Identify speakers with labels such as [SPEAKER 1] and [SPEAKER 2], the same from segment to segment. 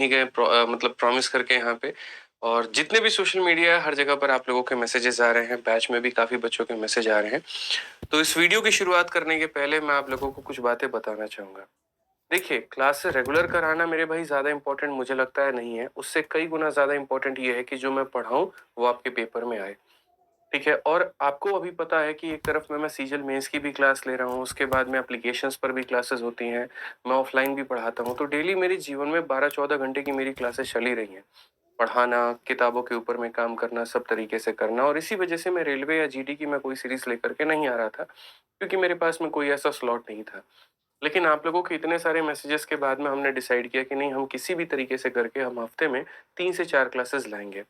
[SPEAKER 1] नहीं गए मतलब प्रॉमिस करके यहाँ पे। और जितने भी सोशल मीडिया है हर जगह पर आप लोगों के मैसेजेस आ रहे हैं, बैच में भी काफ़ी बच्चों के मैसेज आ रहे हैं। तो इस वीडियो की शुरुआत करने के पहले मैं आप लोगों को कुछ बातें बताना चाहूँगा। देखिए, क्लास रेगुलर कराना मेरे भाई ज़्यादा इम्पोर्टेंट मुझे लगता है नहीं है। उससे कई गुना ज़्यादा इम्पोर्टेंट ये है कि जो मैं पढ़ाऊँ वो आपके पेपर में आए। ठीक है? और आपको अभी पता है कि एक तरफ में मैं सीजल मेंस की भी क्लास ले रहा हूँ, उसके बाद में एप्लीकेशंस पर भी क्लासेस होती हैं, मैं ऑफलाइन भी पढ़ाता हूँ। तो डेली मेरे जीवन में 12-14 घंटे की मेरी क्लासेस चल ही रही हैं। पढ़ाना, किताबों के ऊपर में काम करना, सब तरीके से करना और इसी वजह से मैं रेलवे या जीडी की मैं कोई सीरीज़ लेकर के नहीं आ रहा था, क्योंकि मेरे पास में कोई ऐसा स्लॉट नहीं था। लेकिन आप लोगों के इतने सारे मैसेजेस के बाद में हमने डिसाइड किया कि नहीं, हम किसी भी तरीके से करके हम हफ्ते में 3 से 4 क्लासेस लाएँगे।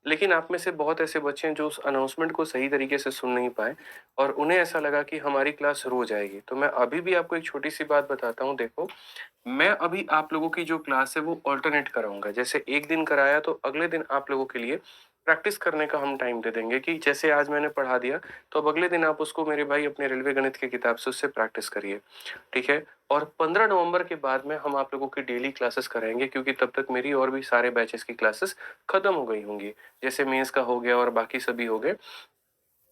[SPEAKER 1] लेकिन आप में से बहुत ऐसे बच्चे हैं जो उस अनाउंसमेंट को सही तरीके से सुन नहीं पाए और उन्हें ऐसा लगा कि हमारी क्लास रोज़ आएगी। तो मैं अभी भी आपको एक छोटी-सी बात बताता हूँ, देखो, मैं अभी आप लोगों की जो क्लास है वो अल्टरनेट कराऊँगा। जैसे एक दिन कराया तो अगले दिन आप लोगों के लिए प्रैक्टिस करने का हम टाइम दे देंगे कि जैसे आज मैंने पढ़ा दिया, तो अब अगले दिन आप उसको मेरे भाई अपने रेलवे गणित की किताब से उससे प्रैक्टिस करिए। ठीक है? और 15 नवंबर के बाद में हम आप लोगों की डेली क्लासेस कराएँगे, क्योंकि तब तक मेरी और भी सारे बैचेस की क्लासेस खत्म हो गई होंगी। जैसे मेंस का हो गया और बाकी सभी हो गए,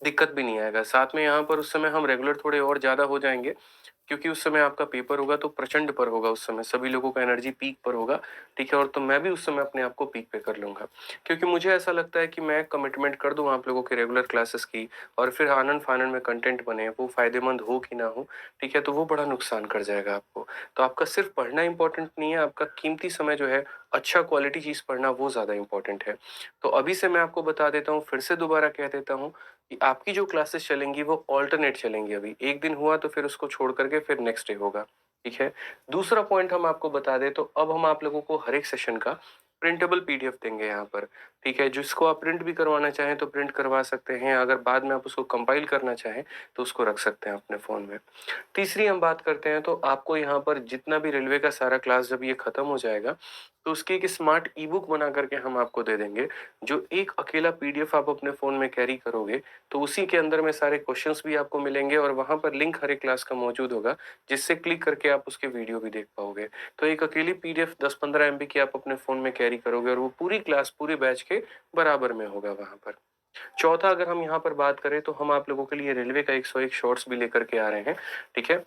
[SPEAKER 1] दिक्कत भी नहीं आएगा। साथ में यहाँ पर उस समय हम रेगुलर थोड़े और ज़्यादा हो जाएँगे, क्योंकि उस समय आपका पेपर होगा तो प्रचंड पर होगा, उस समय सभी लोगों का एनर्जी पीक पर होगा। ठीक है? और तो मैं भी उस समय अपने आप को पीक पे कर लूँगा। क्योंकि मुझे ऐसा लगता है कि मैं कमिटमेंट कर दूँ आप लोगों के रेगुलर क्लासेस की और फिर आनन-फानन में कंटेंट बने, वो फ़ायदेमंद हो कि ना हो, ठीक है? तो वो बड़ा नुकसान कर जाएगा आपको। तो आपका सिर्फ़ पढ़ना इम्पोर्टेंट नहीं है, आपका कीमती समय जो है, अच्छा क्वालिटी चीज़ पढ़ना वो ज़्यादा इम्पोर्टेंट है। तो अभी से मैं आपको बता देता हूँ, फिर से दोबारा कह देता हूँ कि आपकी जो क्लासेस चलेंगी वो अल्टरनेट चलेंगी अभी। एक दिन हुआ तो फिर उसको छोड़ कर के फिर नेक्स्ट डे होगा, ठीक है? दूसरा पॉइंट हम आपको बता दें तो अब हम आप लोगों को हर एक सेशन का प्रिंटेबल पीडीएफ देंगे यहाँ पर, ठीक है? जिसको आप प्रिंट भी करवाना चाहें तो प्रिंट करवा सकते हैं, अगर बाद में आप उसको कंपाइल करना चाहें तो उसको रख सकते हैं अपने फ़ोन में। तीसरी हम बात करते हैं तो आपको यहाँ पर जितना भी रेलवे का सारा क्लास जब ये खत्म हो जाएगा, तो उसकी एक स्मार्ट ई-बुक बना करके हम आपको दे देंगे। जो एक अकेला पीडीएफ आप अपने फ़ोन में कैरी करोगे, तो उसी के अंदर में सारे क्वेश्चंस भी आपको मिलेंगे और वहाँ पर लिंक हर एक क्लास का मौजूद होगा, जिससे क्लिक करके आप उसके वीडियो भी देख पाओगे। तो एक अकेली पीडीएफ 10-15 एमबी की आप अपने फ़ोन में कैरी करोगे और वो पूरी क्लास, पूरे बैच के बराबर में होगा वहाँ पर। चौथा, अगर हम यहाँ पर बात करें तो हम आप लोगों के लिए रेलवे का 101 शॉर्ट्स भी लेकर के आ रहे हैं, ठीक है?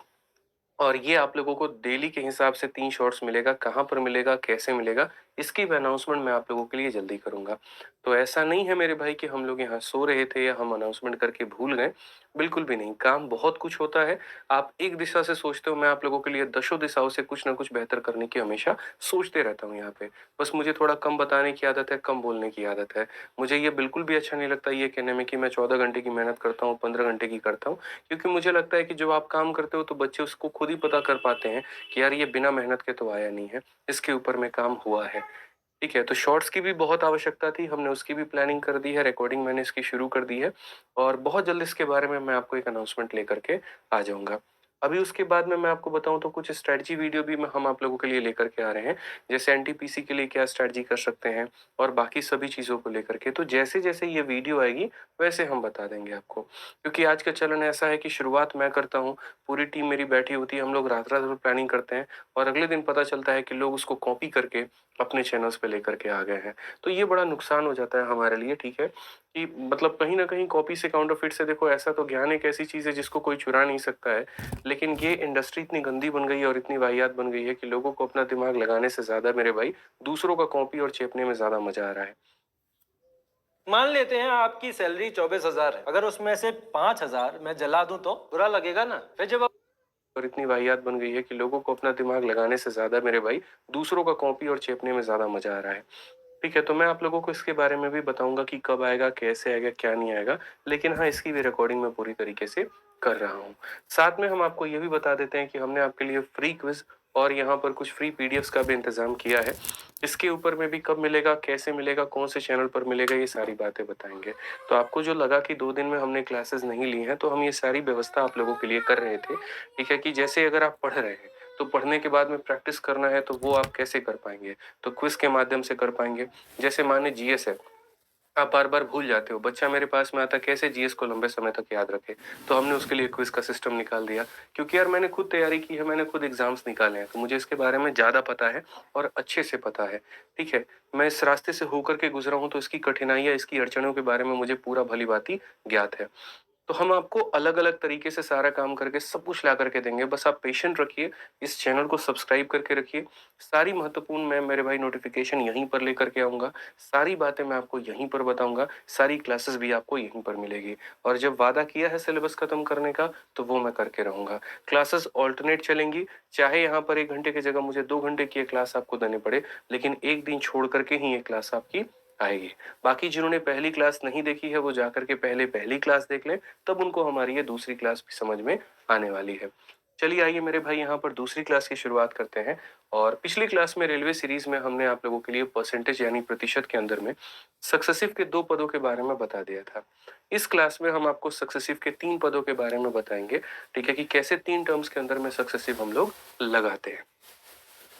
[SPEAKER 1] और ये आप लोगों को डेली के हिसाब से 3 शॉट्स मिलेगा, कहाँ पर मिलेगा, कैसे मिलेगा, इसकी भी अनाउंसमेंट मैं आप लोगों के लिए जल्दी करूँगा। तो ऐसा नहीं है मेरे भाई कि हम लोग यहाँ सो रहे थे या हम अनाउंसमेंट करके भूल गए, बिल्कुल भी नहीं। काम बहुत कुछ होता है, आप एक दिशा से सोचते हो, मैं आप लोगों के लिए दसों दिशाओं से कुछ न कुछ बेहतर करने की हमेशा सोचते रहता हूँ यहाँ पे। बस मुझे थोड़ा कम बताने की आदत है, कम बोलने की आदत है। मुझे ये बिल्कुल भी अच्छा नहीं लगता ये कहने में कि मैं 14 घंटे की मेहनत करता हूँ, 15 घंटे की करता हूँ। क्योंकि मुझे लगता है कि जब आप काम करते हो तो बच्चे उसको खुद ही पता कर पाते हैं कि यार ये बिना मेहनत के तो आया नहीं है, इसके ऊपर में काम हुआ है। ठीक है? तो शॉर्ट्स की भी बहुत आवश्यकता थी, हमने उसकी भी प्लानिंग कर दी है, रिकॉर्डिंग मैंने इसकी शुरू कर दी है और बहुत जल्द इसके बारे में मैं आपको एक अनाउंसमेंट लेकर के आ जाऊँगा। अभी उसके बाद में मैं आपको बताऊँ तो कुछ स्ट्रैटेजी वीडियो भी हम आप लोगों के लिए लेकर के आ रहे हैं। जैसे एनटीपीसी के लिए क्या स्ट्रैटेजी कर सकते हैं और बाकी सभी चीज़ों को लेकर के। तो जैसे-जैसे ये वीडियो आएगी, वैसे हम बता देंगे आपको। क्योंकि आज का चलन ऐसा है कि शुरुआत मैं करता हूँ, पूरी टीम मेरी बैठी होती है, हम लोग रात-रात भर प्लानिंग करते हैं और अगले दिन पता चलता है कि लोग उसको कॉपी करके अपने चैनल्स पे लेकर के आ गए हैं। तो ये बड़ा नुकसान हो जाता है हमारे लिए, ठीक है? कि मतलब कहीं न कहीं कॉपी से काउंटरफिट से, देखो, ऐसा तो ज्ञान एक ऐसी चीज़ है जिसको कोई चुरा नहीं सकता है। लेकिन ये इंडस्ट्री इतनी गंदी बन गई है और इतनी वाहियात बन गई है कि लोगों को अपना दिमाग लगाने से ज़्यादा मेरे भाई दूसरों का कॉपी और चेपने में ज़्यादा मज़ा आ रहा है।
[SPEAKER 2] मान लेते हैं आपकी सैलरी 24,000 है। अगर उसमें से 5,000 मैं जला दूं तो बुरा लगेगा ना? फिर जब आप
[SPEAKER 1] और इतनी वाहियात बन गई है कि लोगों को अपना दिमाग लगाने से ज़्यादा मेरे भाई दूसरों का कॉपी और चेपने में ज़्यादा मज़ा आ रहा है। ठीक है, तो मैं आप लोगों को इसके बारे में भी बताऊँगा कि कब आएगा, कैसे आएगा, क्या नहीं आएगा। लेकिन हाँ, इसकी भी रिकॉर्डिंग मैं पूरी तरीके से कर रहा हूँ। साथ में हम आपको ये भी बता देते हैं कि हमने आपके लिए फ्री क्विज़ और यहाँ पर कुछ फ्री पीडीएफ्स का भी इंतज़ाम किया है। इसके ऊपर में भी कब मिलेगा, कैसे मिलेगा, कौन से चैनल पर मिलेगा, ये सारी बातें बताएँगे। तो आपको जो लगा कि 2 दिन में हमने क्लासेस नहीं ली हैं, तो हम ये सारी व्यवस्था आप लोगों के लिए कर रहे थे। ठीक है? कि जैसे अगर आप पढ़ रहे हैं, तो पढ़ने के बाद में प्रैक्टिस करना है, तो वो आप कैसे कर पाएँगे? तो क्विज़ के माध्यम से कर पाएँगे। जैसे मानिए जीएस है, आप बार-बार भूल जाते हो। बच्चा मेरे पास में आता है, कैसे जीएस को लंबे समय तक याद रखे? तो हमने उसके लिए क्विज़ का सिस्टम निकाल दिया, क्योंकि यार मैंने खुद तैयारी की है, मैंने खुद एग्ज़ाम्स निकाले हैं, तो मुझे इसके बारे में ज़्यादा पता है और अच्छे से पता है, ठीक है? मैं इस रास्ते से होकर के गुज़रा हूँ, तो इसकी कठिनाइयाँ, इसकी अड़चनों के बारे में मुझे पूरा भली-भाँति ज्ञात है। तो हम आपको अलग-अलग तरीके से सारा काम करके सब कुछ ला करके देंगे। बस आप पेशेंट रखिए, इस चैनल को सब्सक्राइब करके रखिए। सारी महत्वपूर्ण मैं मेरे भाई नोटिफ़िकेशन यहीं पर लेकर के आऊँगा। सारी बातें मैं आपको यहीं पर बताऊँगा, सारी क्लासेस भी आपको यहीं पर मिलेगी। और जब वादा किया है सिलेबस खत्म करने का, तो वो मैं करके रहूँगा। क्लासेस अल्टरनेट चलेंगी, चाहे यहाँ पर 1 घंटे की जगह मुझे 2 घंटे की ये क्लास आपको देनी पड़े, लेकिन 1 दिन छोड़ कर के ही ये क्लास आपकी आएगी। बाकी जिन्होंने पहली क्लास नहीं देखी है, वो जाकर के पहले पहली क्लास देख लें, तब उनको हमारी ये दूसरी क्लास भी समझ में आने वाली है। चलिए आइए मेरे भाई, यहाँ पर दूसरी क्लास की शुरुआत करते हैं। और पिछली क्लास में रेलवे सीरीज में हमने आप लोगों के लिए परसेंटेज यानी प्रतिशत के अंदर में सक्सेसिव के 2 पदों के बारे में बता दिया था। इस क्लास में हम आपको सक्सेसिव के 3 पदों के बारे में बताएंगे, ठीक है, कि कैसे 3 टर्म्स के अंदर में सक्सेसिव हम लोग लगाते हैं।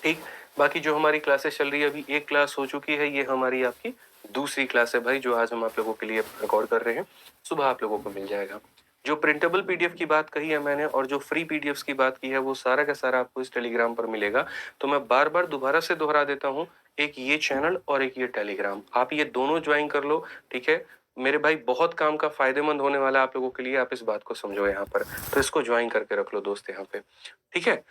[SPEAKER 1] ठीक। बाकी जो हमारी क्लासेस चल रही है, अभी एक क्लास हो चुकी है, ये हमारी आपकी दूसरी क्लास है भाई, जो आज हम आप लोगों के लिए रिकॉर्ड कर रहे हैं। सुबह आप लोगों को मिल जाएगा। जो प्रिंटेबल पीडीएफ की बात कही है मैंने और जो फ्री पीडीएफ्स की बात की है, वो सारा का सारा आपको इस टेलीग्राम पर मिलेगा। तो मैं बार बार दोबारा से दोहरा देता हूँ, एक ये चैनल और एक ये टेलीग्राम, आप ये दोनों ज्वाइन कर लो, ठीक है। मेरे भाई बहुत काम का फायदेमंद होने वाला है आप लोगों के लिए, आप इस बात को समझो यहाँ पर। तो इसको ज्वाइन करके रख लो दोस्त यहाँ पे, ठीक है।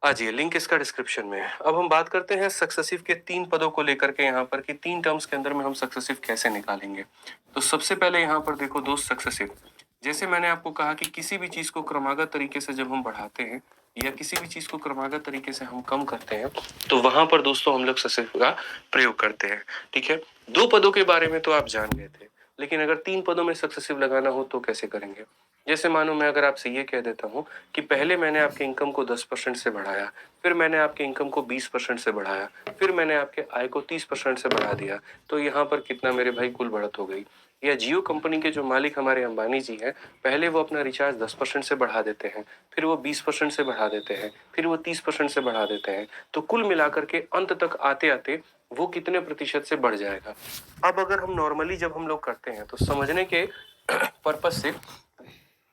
[SPEAKER 1] आ जाइए, लिंक इसका डिस्क्रिप्शन में है। अब हम बात करते हैं सक्सेसिव के 3 पदों को लेकर के, यहाँ पर कि 3 टर्म्स के अंदर में हम सक्सेसिव कैसे निकालेंगे। तो सबसे पहले यहाँ पर देखो दोस्त, सक्सेसिव, जैसे मैंने आपको कहा कि किसी भी चीज को क्रमागत तरीके से जब हम बढ़ाते हैं या किसी भी चीज को क्रमागत तरीके से हम कम करते हैं, तो वहां पर दोस्तों हम लोग सक्सेसिव का प्रयोग करते हैं, ठीक है। 2 पदों के बारे में तो आप जान गए थे, लेकिन अगर 3 पदों में सक्सेसिव लगाना हो तो कैसे करेंगे। जैसे मानो मैं अगर आपसे ये कह देता हूँ कि पहले मैंने आपके इनकम को 10% से बढ़ाया, फिर मैंने आपके इनकम को 20% से बढ़ाया, फिर मैंने आपके आय को 30% से बढ़ा दिया, तो यहाँ पर कितना मेरे भाई कुल बढ़त हो गई। या जियो कंपनी के जो मालिक हमारे अंबानी जी हैं, पहले वो अपना रिचार्ज 10% से बढ़ा देते हैं, फिर वो 20% से बढ़ा देते हैं, फिर वो 30% से बढ़ा देते हैं, तो कुल मिलाकर के अंत तक आते आते वो कितने प्रतिशत से बढ़ जाएगा। अब अगर हम नॉर्मली जब हम लोग करते हैं, तो समझने के पर्पज से,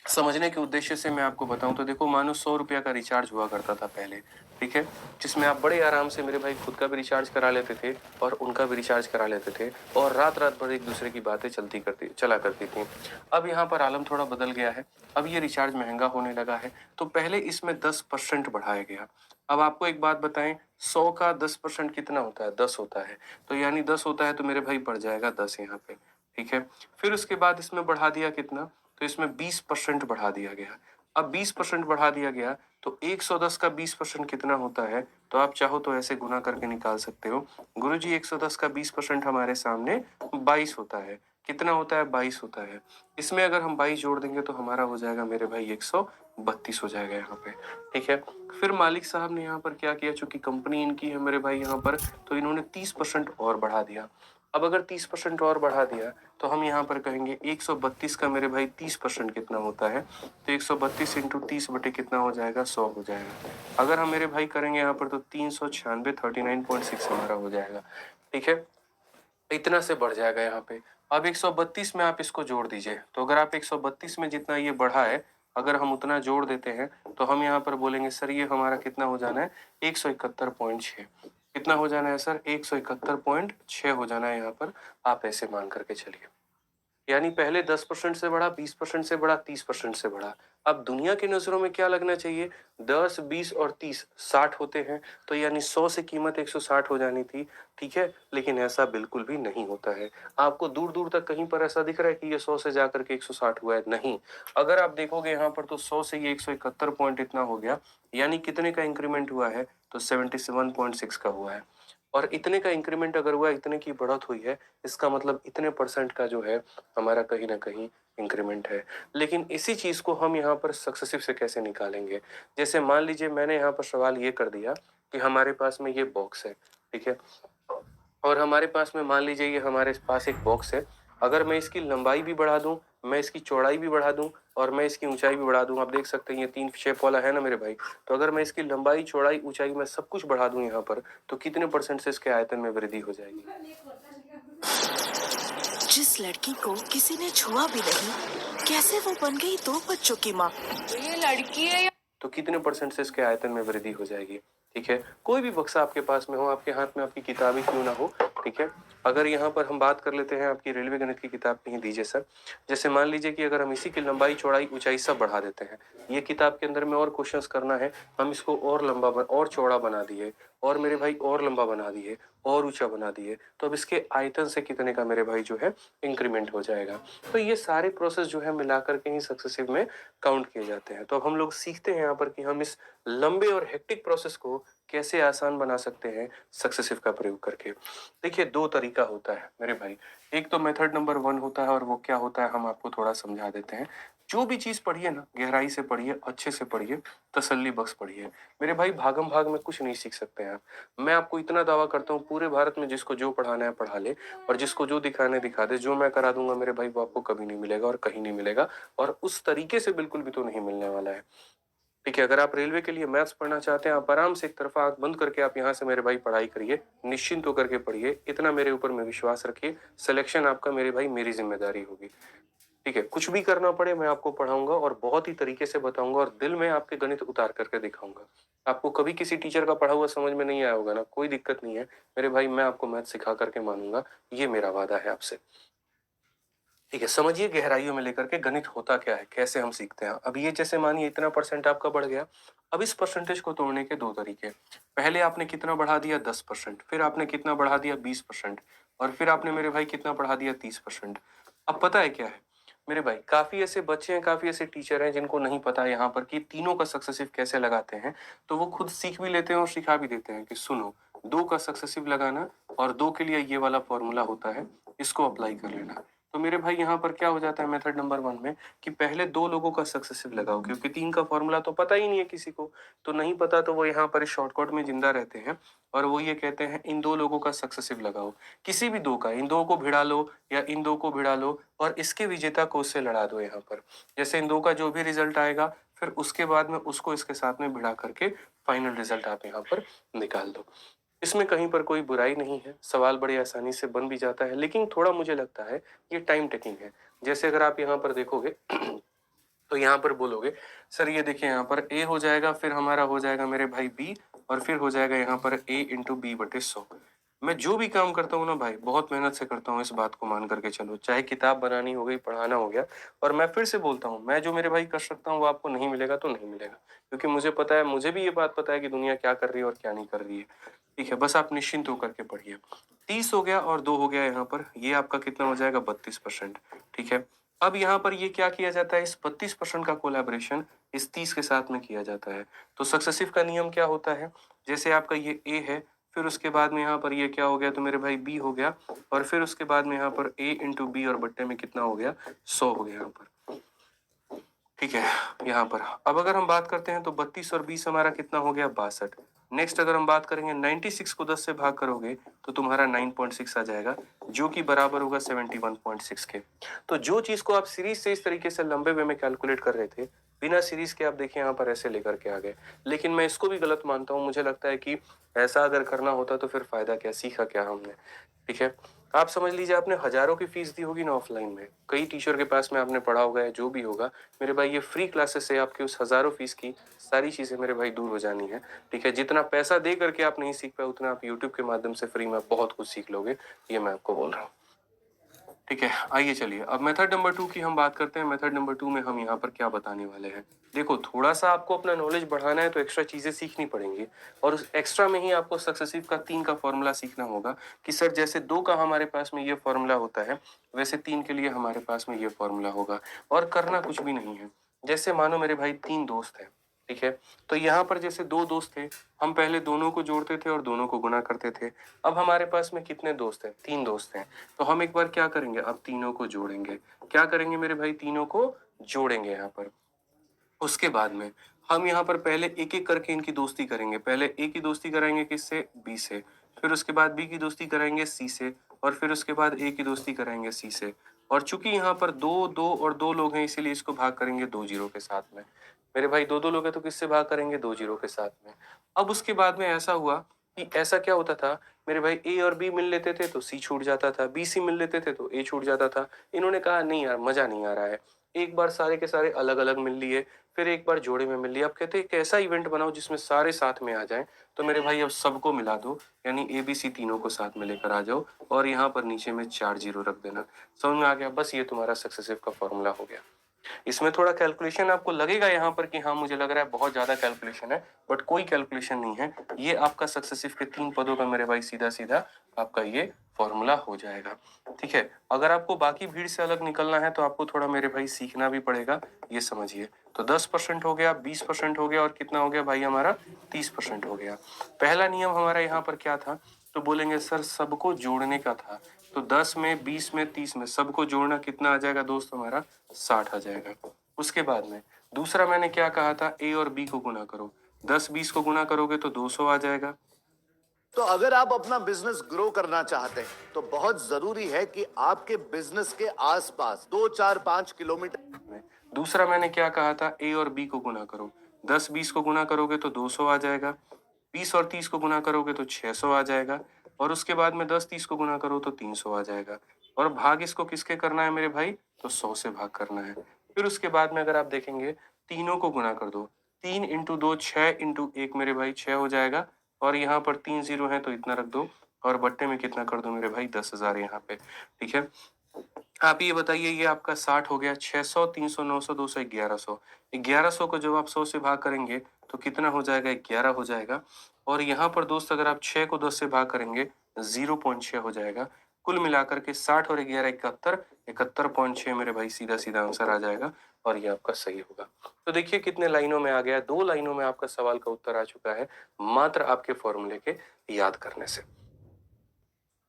[SPEAKER 1] समझने के उद्देश्य से मैं आपको बताऊं तो देखो, मानो 100 रुपया का रिचार्ज हुआ करता था पहले, ठीक है, जिसमें आप बड़े आराम से मेरे भाई खुद का भी रिचार्ज करा लेते थे और उनका भी रिचार्ज करा लेते थे, और रात रात भर एक दूसरे की बातें चला करती थी। अब यहाँ पर आलम थोड़ा बदल गया है, अब ये रिचार्ज महंगा होने लगा है, तो पहले इसमें 10% बढ़ाया गया। अब आपको एक बात बताएं, 100 का 10% कितना होता है, 10 होता है, तो यानी 10 होता है तो मेरे भाई बढ़ जाएगा 10 यहाँ पे, ठीक है। फिर उसके बाद इसमें बढ़ा दिया कितना, तो इसमें 20% बढ़ा दिया गया। अब 20% बढ़ा दिया गया, तो 110 का 20% कितना होता है, तो आप चाहो तो ऐसे गुना करके निकाल सकते हो। गुरुजी 110 का 20% हमारे सामने 22 होता है। कितना होता है, 22 होता है। इसमें अगर हम 22 जोड़ देंगे तो हमारा हो जाएगा मेरे भाई 132 हो जाएगा यहाँ पे, ठीक है। फिर मालिक साहब ने यहाँ पर क्या किया, चूंकि कंपनी इनकी है मेरे भाई यहाँ पर, तो इन्होंने 30% और बढ़ा दिया। अब अगर 30% और बढ़ा दिया, तो हम यहाँ पर कहेंगे 132 का मेरे भाई 30% कितना होता है, तो 132 इंटू 30 बटे कितना हो जाएगा, 100 हो जाएगा। अगर हम मेरे भाई करेंगे यहाँ पर, तो 396 39.6 हमारा हो जाएगा, ठीक है। इतना से बढ़ जाएगा यहाँ पे। अब 132 में आप इसको जोड़ दीजिए, तो अगर आप 132 में जितना ये बढ़ा है, अगर हम उतना जोड़ देते हैं, तो हम यहाँ पर बोलेंगे सर ये हमारा कितना हो जाना है, 171.6। कितना हो जाना है सर, 171.6 हो जाना है यहाँ पर। आप ऐसे मान करके चलिए, यानी पहले 10% से बढ़ा, 20% से बढ़ा, 30% से बढ़ा। अब दुनिया की नजरों में क्या लगना चाहिए, 10, 20 और 30 60 होते हैं, तो यानी 100 से कीमत 160 हो जानी थी, ठीक है। लेकिन ऐसा बिल्कुल भी नहीं होता है। आपको दूर दूर तक कहीं पर ऐसा दिख रहा है कि ये 100 से जाकर के 160 हुआ है, नहीं। अगर आप देखोगे यहाँ पर, तो 100 से ये 171 पॉइंट इतना हो गया, यानी कितने का इंक्रीमेंट हुआ है, तो 77.6 का हुआ है। और इतने का इंक्रीमेंट अगर हुआ, इतने की बढ़त हुई है, इसका मतलब इतने परसेंट का जो है हमारा कहीं ना कहीं इंक्रीमेंट है। लेकिन इसी चीज को हम यहाँ पर सक्सेसिव से कैसे निकालेंगे। जैसे मान लीजिए मैंने यहाँ पर सवाल ये कर दिया कि हमारे पास में ये बॉक्स है, ठीक है, और हमारे पास में मान लीजिए ये हमारे पास एक बॉक्स है। अगर मैं इसकी लंबाई भी बढ़ा दूं, मैं इसकी चौड़ाई भी बढ़ा दूं और मैं इसकी ऊंचाई भी बढ़ा दूं, आप देख सकते हैं ये 3 शेप वाला है ना मेरे भाई, तो अगर मैं इसकी लंबाई, चौड़ाई, ऊंचाई मैं सब कुछ बढ़ा दूं यहाँ पर, तो कितने परसेंट से इसके आयतन में वृद्धि हो जाएगी।
[SPEAKER 3] जिस लड़की को किसी ने छुआ भी नहीं, कैसे वो बन गई 2 बच्चों की माँ।
[SPEAKER 4] तो ये लड़की है या
[SPEAKER 1] तो कितने % से इसके आयतन में वृद्धि हो जाएगी। ठीक है, कोई भी बक्सा आपके पास में हो, आपके हाथ में आपकी किताब ही क्यों ना हो, ठीक है। अगर यहाँ पर हम बात कर लेते हैं, आपकी रेलवे गणित की किताब कहीं दीजिए सर। जैसे मान लीजिए कि अगर हम इसी की लंबाई चौड़ाई ऊंचाई सब बढ़ा देते हैं, ये किताब के अंदर में और क्वेश्चंस करना है, हम इसको और लंबा और चौड़ा बना दिए, और मेरे भाई और लंबा बना दिए, और ऊंचा बना दिए, तो अब इसके आयतन से कितने का मेरे भाई जो है इंक्रीमेंट हो जाएगा। तो ये सारे प्रोसेस जो है मिलाकर के ही सक्सेसिव में काउंट किए जाते हैं। तो अब हम लोग सीखते हैं यहाँ पर कि हम इस लंबे और हेक्टिक प्रोसेस को कैसे आसान बना सकते हैं सक्सेसिव का प्रयोग करके। देखिए, 2 तरीका होता है मेरे भाई। एक तो मेथड नंबर 1 होता है, और वो क्या होता है हम आपको थोड़ा समझा देते हैं। जो भी चीज पढ़िए ना, गहराई से पढ़िए, अच्छे से पढ़िए, तसल्ली बख्श पढ़िए मेरे भाई। भागम भाग में कुछ नहीं सीख सकते हैं आप। मैं आपको इतना दावा करता हूँ, पूरे भारत में जिसको जो पढ़ाना है पढ़ा ले, और जिसको जो दिखाना है दिखा दे। जो मैं करा दूंगा मेरे भाई वो आपको कभी नहीं मिलेगा, और कहीं नहीं मिलेगा, और उस तरीके से बिल्कुल भी तो नहीं मिलने वाला है। ठीक है, अगर आप रेलवे के लिए मैथ्स पढ़ना चाहते हैं, आप आराम से एक तरफा आंख बंद करके आप यहाँ से मेरे भाई पढ़ाई करिए, निश्चिंत होकर के पढ़िए। इतना मेरे ऊपर में विश्वास रखिए, सिलेक्शन आपका मेरे भाई मेरी जिम्मेदारी होगी। ठीक है, कुछ भी करना पड़े मैं आपको पढ़ाऊंगा, और बहुत ही तरीके से बताऊंगा, और दिल में आपके गणित उतार करके दिखाऊंगा। आपको कभी किसी टीचर का पढ़ा हुआ समझ में नहीं आया होगा ना, कोई दिक्कत नहीं है मेरे भाई, मैं आपको मैथ सिखा करके मानूंगा, ये मेरा वादा है आपसे। ठीक है, समझिए गहराइयों में लेकर के गणित होता क्या है, कैसे हम सीखते हैं। अब ये जैसे मानिए इतना % आपका बढ़ गया। अब इस परसेंटेज को तोड़ने के 2 तरीके। पहले आपने कितना बढ़ा दिया, 10%, फिर आपने कितना बढ़ा दिया, 20%, और फिर आपने मेरे भाई कितना बढ़ा दिया, 30%। अब पता है क्या है मेरे भाई, काफी ऐसे बच्चे हैं, काफी ऐसे टीचर हैं जिनको नहीं पता यहाँ पर कि तीनों का सक्सेसिव कैसे लगाते हैं। तो वो खुद सीख भी लेते हैं और सिखा भी देते हैं कि सुनो, 2 का सक्सेसिव लगाना, और 2 के लिए ये वाला फॉर्मूला होता है, इसको अप्लाई कर लेना। तो मेरे भाई यहाँ पर क्या हो जाता है मेथड नंबर 1 में, कि पहले 2 लोगों का सक्सेसिव लगाओ, क्योंकि 3 का फॉर्मूला तो पता ही नहीं है किसी को। तो नहीं पता तो वो यहाँ पर शॉर्टकट में जिंदा रहते हैं, और वो ये कहते हैं इन 2 लोगों का सक्सेसिव लगाओ। किसी भी 2 का, इन 2 को भिड़ा लो, या इन 2 को भिड़ा लो, और इसके विजेता को उससे लड़ा दो यहाँ पर। जैसे इन 2 का जो भी रिजल्ट आएगा, फिर उसके बाद में उसको इसके साथ में भिड़ा करके फाइनल रिजल्ट आप यहाँ पर निकाल दो। इसमें कहीं पर कोई बुराई नहीं है, सवाल बड़ी आसानी से बन भी जाता है, लेकिन थोड़ा मुझे लगता है ये टाइम टेकिंग है। जैसे अगर आप यहाँ पर देखोगे तो यहाँ पर बोलोगे सर ये देखिए यहाँ पर a हो जाएगा, फिर हमारा हो जाएगा मेरे भाई b, और फिर हो जाएगा यहाँ पर a इंटू बी बटे 100। मैं जो भी काम करता हूँ ना भाई, बहुत मेहनत से करता हूँ, इस बात को मान करके चलो। चाहे किताब बनानी हो गई, पढ़ाना हो गया, और मैं फिर से बोलता हूँ, मैं जो मेरे भाई कर सकता हूँ वो आपको नहीं मिलेगा तो नहीं मिलेगा, क्योंकि मुझे पता है, मुझे भी ये बात पता है कि दुनिया क्या कर रही है और क्या नहीं कर रही है। ठीक है, बस आप निश्चिंत होकर के पढ़िए। 30 हो गया और 2 हो गया यहाँ पर, ये आपका कितना हो जाएगा, 32%। ठीक है, अब यहाँ पर ये क्या किया जाता है, इस 32% का कोलैबोरेशन इस 30 के साथ में किया जाता है। तो सक्सेसिव का नियम क्या होता है, जैसे आपका ये ए है, फिर उसके बाद में यहाँ पर ये क्या हो गया, तो मेरे भाई बी हो गया, और फिर उसके बाद में यहाँ पर ए इंटू बी, और बट्टे में कितना हो गया, 100 हो गया यहाँ पर। ठीक है, यहाँ पर अब अगर हम बात करते हैं तो 32 और 20 हमारा कितना हो गया, 62। नेक्स्ट अगर हम बात करेंगे 96 को 10 से भाग करोगे तो तुम्हारा 9.6 आ जाएगा, जो कि बराबर होगा 71.6 के। तो जो चीज को आप सीरीज से इस तरीके से लंबे वे में कैलकुलेट कर रहे थे, बिना सीरीज के आप देखिए यहाँ पर ऐसे लेकर के आ गए। लेकिन मैं इसको भी गलत मानता हूँ, मुझे लगता है कि ऐसा अगर करना होता तो फिर फायदा क्या, सीखा क्या हमने। ठीक है, आप समझ लीजिए आपने हजारों की फीस दी होगी ना ऑफलाइन में, कई टीचर के पास में आपने पढ़ा होगा, या जो भी होगा मेरे भाई, ये फ्री क्लासेस से आपकी उस हजारों फीस की सारी चीजें मेरे भाई दूर हो जानी है। ठीक है, जितना पैसा दे करके आप नहीं सीख पाए, उतना आप यूट्यूब के माध्यम से फ्री में बहुत कुछ सीख लोगे, ये मैं आपको बोल रहा हूँ। ठीक है, आइए चलिए अब मेथड नंबर 2 की हम बात करते हैं। मेथड नंबर 2 में हम यहाँ पर क्या बताने वाले हैं। देखो, थोड़ा सा आपको अपना नॉलेज बढ़ाना है तो एक्स्ट्रा चीजें सीखनी पड़ेंगी, और उस एक्स्ट्रा में ही आपको सक्सेसिव का 3 का फॉर्मूला सीखना होगा, कि सर जैसे 2 का हमारे पास में ये फॉर्मूला होता है, वैसे 3 के लिए हमारे पास में ये फॉर्मूला होगा। और करना कुछ भी नहीं है। जैसे मानो मेरे भाई 3 दोस्त हैं, ठीक है, तो यहाँ पर जैसे 2 दोस्त थे, हम पहले दोनों को जोड़ते थे और दोनों को गुना करते थे। अब हमारे पास में कितने दोस्त हैं, 3 दोस्त हैं, तो हम एक बार क्या करेंगे, अब तीनों को जोड़ेंगे। क्या करेंगे मेरे भाई, तीनों को जोड़ेंगे यहाँ पर। उसके बाद में हम यहाँ पर पहले एक एक करके इनकी दोस्ती करेंगे। पहले ए की दोस्ती कराएंगे किससे, बी से, फिर उसके बाद बी की दोस्ती कराएंगे सी से, और फिर उसके बाद ए की दोस्ती कराएंगे सी से। और चूंकि यहाँ पर 2 2 और 2 लोग हैं, इसीलिए इसको भाग करेंगे 2 जीरो के साथ में। मेरे भाई 2 2 लोग हैं तो किससे भाग करेंगे, 2 जीरो के साथ में। अब उसके बाद में ऐसा हुआ कि ऐसा क्या होता था मेरे भाई ए और बी मिल लेते थे तो सी छूट जाता था, बी सी मिल लेते थे तो ए छूट जाता था। इन्होंने कहा नहीं यार मजा नहीं आ रहा है, एक बार सारे के सारे अलग अलग मिल लिए, फिर एक बार जोड़े में मिल लिए। अब कहते हैं एक ऐसा इवेंट बनाओ जिसमें सारे साथ में आ जाएं। तो मेरे भाई अब सबको मिला दो, यानी ए बी सी तीनों को साथ में लेकर आ जाओ और यहाँ पर नीचे में 4 जीरो रख देना। समझ में आ गया? बस ये तुम्हारा सक्सेसिव का फॉर्मूला हो गया। इसमें थोड़ा कैलकुलेशन आपको लगेगा यहाँ पर कि हाँ मुझे लग रहा है बहुत ज्यादा कैलकुलेशन है, बट कोई कैलकुलेशन नहीं है। ये आपका सक्सेसिव के 3 पदों का मेरे भाई सीधा सीधा आपका ये फॉर्मूला हो जाएगा। ठीक है, अगर आपको बाकी भीड़ से अलग निकलना है तो आपको थोड़ा मेरे भाई सीखना भी पड़ेगा, ये समझिए। तो 10% हो गया, 20% हो गया और कितना हो गया भाई हमारा 30% हो गया। पहला नियम हमारा यहाँ पर क्या था? तो बोलेंगे सर सबको जोड़ने का था। तो 10 में 20 में 30 में सबको जोड़ना कितना आ जाएगा दोस्त हमारा 60 आ जाएगा। उसके बाद में दूसरा मैंने क्या कहा था? ए और बी को गुना करो। 10 20 को गुना करोगे तो 200 आ जाएगा।
[SPEAKER 5] तो अगर आप अपना बिजनेस ग्रो करना चाहते हैं तो बहुत जरूरी है कि आपके बिजनेस के आसपास 2 4 5 किलोमीटर
[SPEAKER 1] में दूसरा मैंने क्या कहा था? ए और बी को गुना करो। 10 20 को गुना करोगे तो 200 आ जाएगा। 20 और 30 को गुना करोगे तो 600 आ जाएगा। और उसके बाद में 10 30 को गुना करो तो 300 आ जाएगा। और भाग इसको किसके करना है मेरे भाई? तो 100 से भाग करना है। फिर उसके बाद में अगर आप देखेंगे तीनों को गुना कर दो। 3 इंटू 2 6 इंटू 1 मेरे भाई 6 हो जाएगा। और यहाँ पर 3 जीरो है तो इतना रख दो और बट्टे में कितना कर दो मेरे भाई 10,000 यहाँ पे। ठीक है, आप ये बताइए ये आपका 60 हो गया। 600 300 900 200 1100। 1100 को जब आप 100 से भाग करेंगे तो कितना हो जाएगा? 11 हो जाएगा। और यहाँ पर दोस्त अगर आप 6 को 10 से भाग करेंगे 0.6 हो जाएगा। कुल मिलाकर के 60 और 11 71, 71.6 मेरे भाई सीधा सीधा आंसर आ जाएगा और ये आपका सही होगा। तो देखिए कितने लाइनों में आ गया, 2 लाइनों में आपका सवाल का उत्तर आ चुका है, मात्र आपके फॉर्मूले के याद करने से।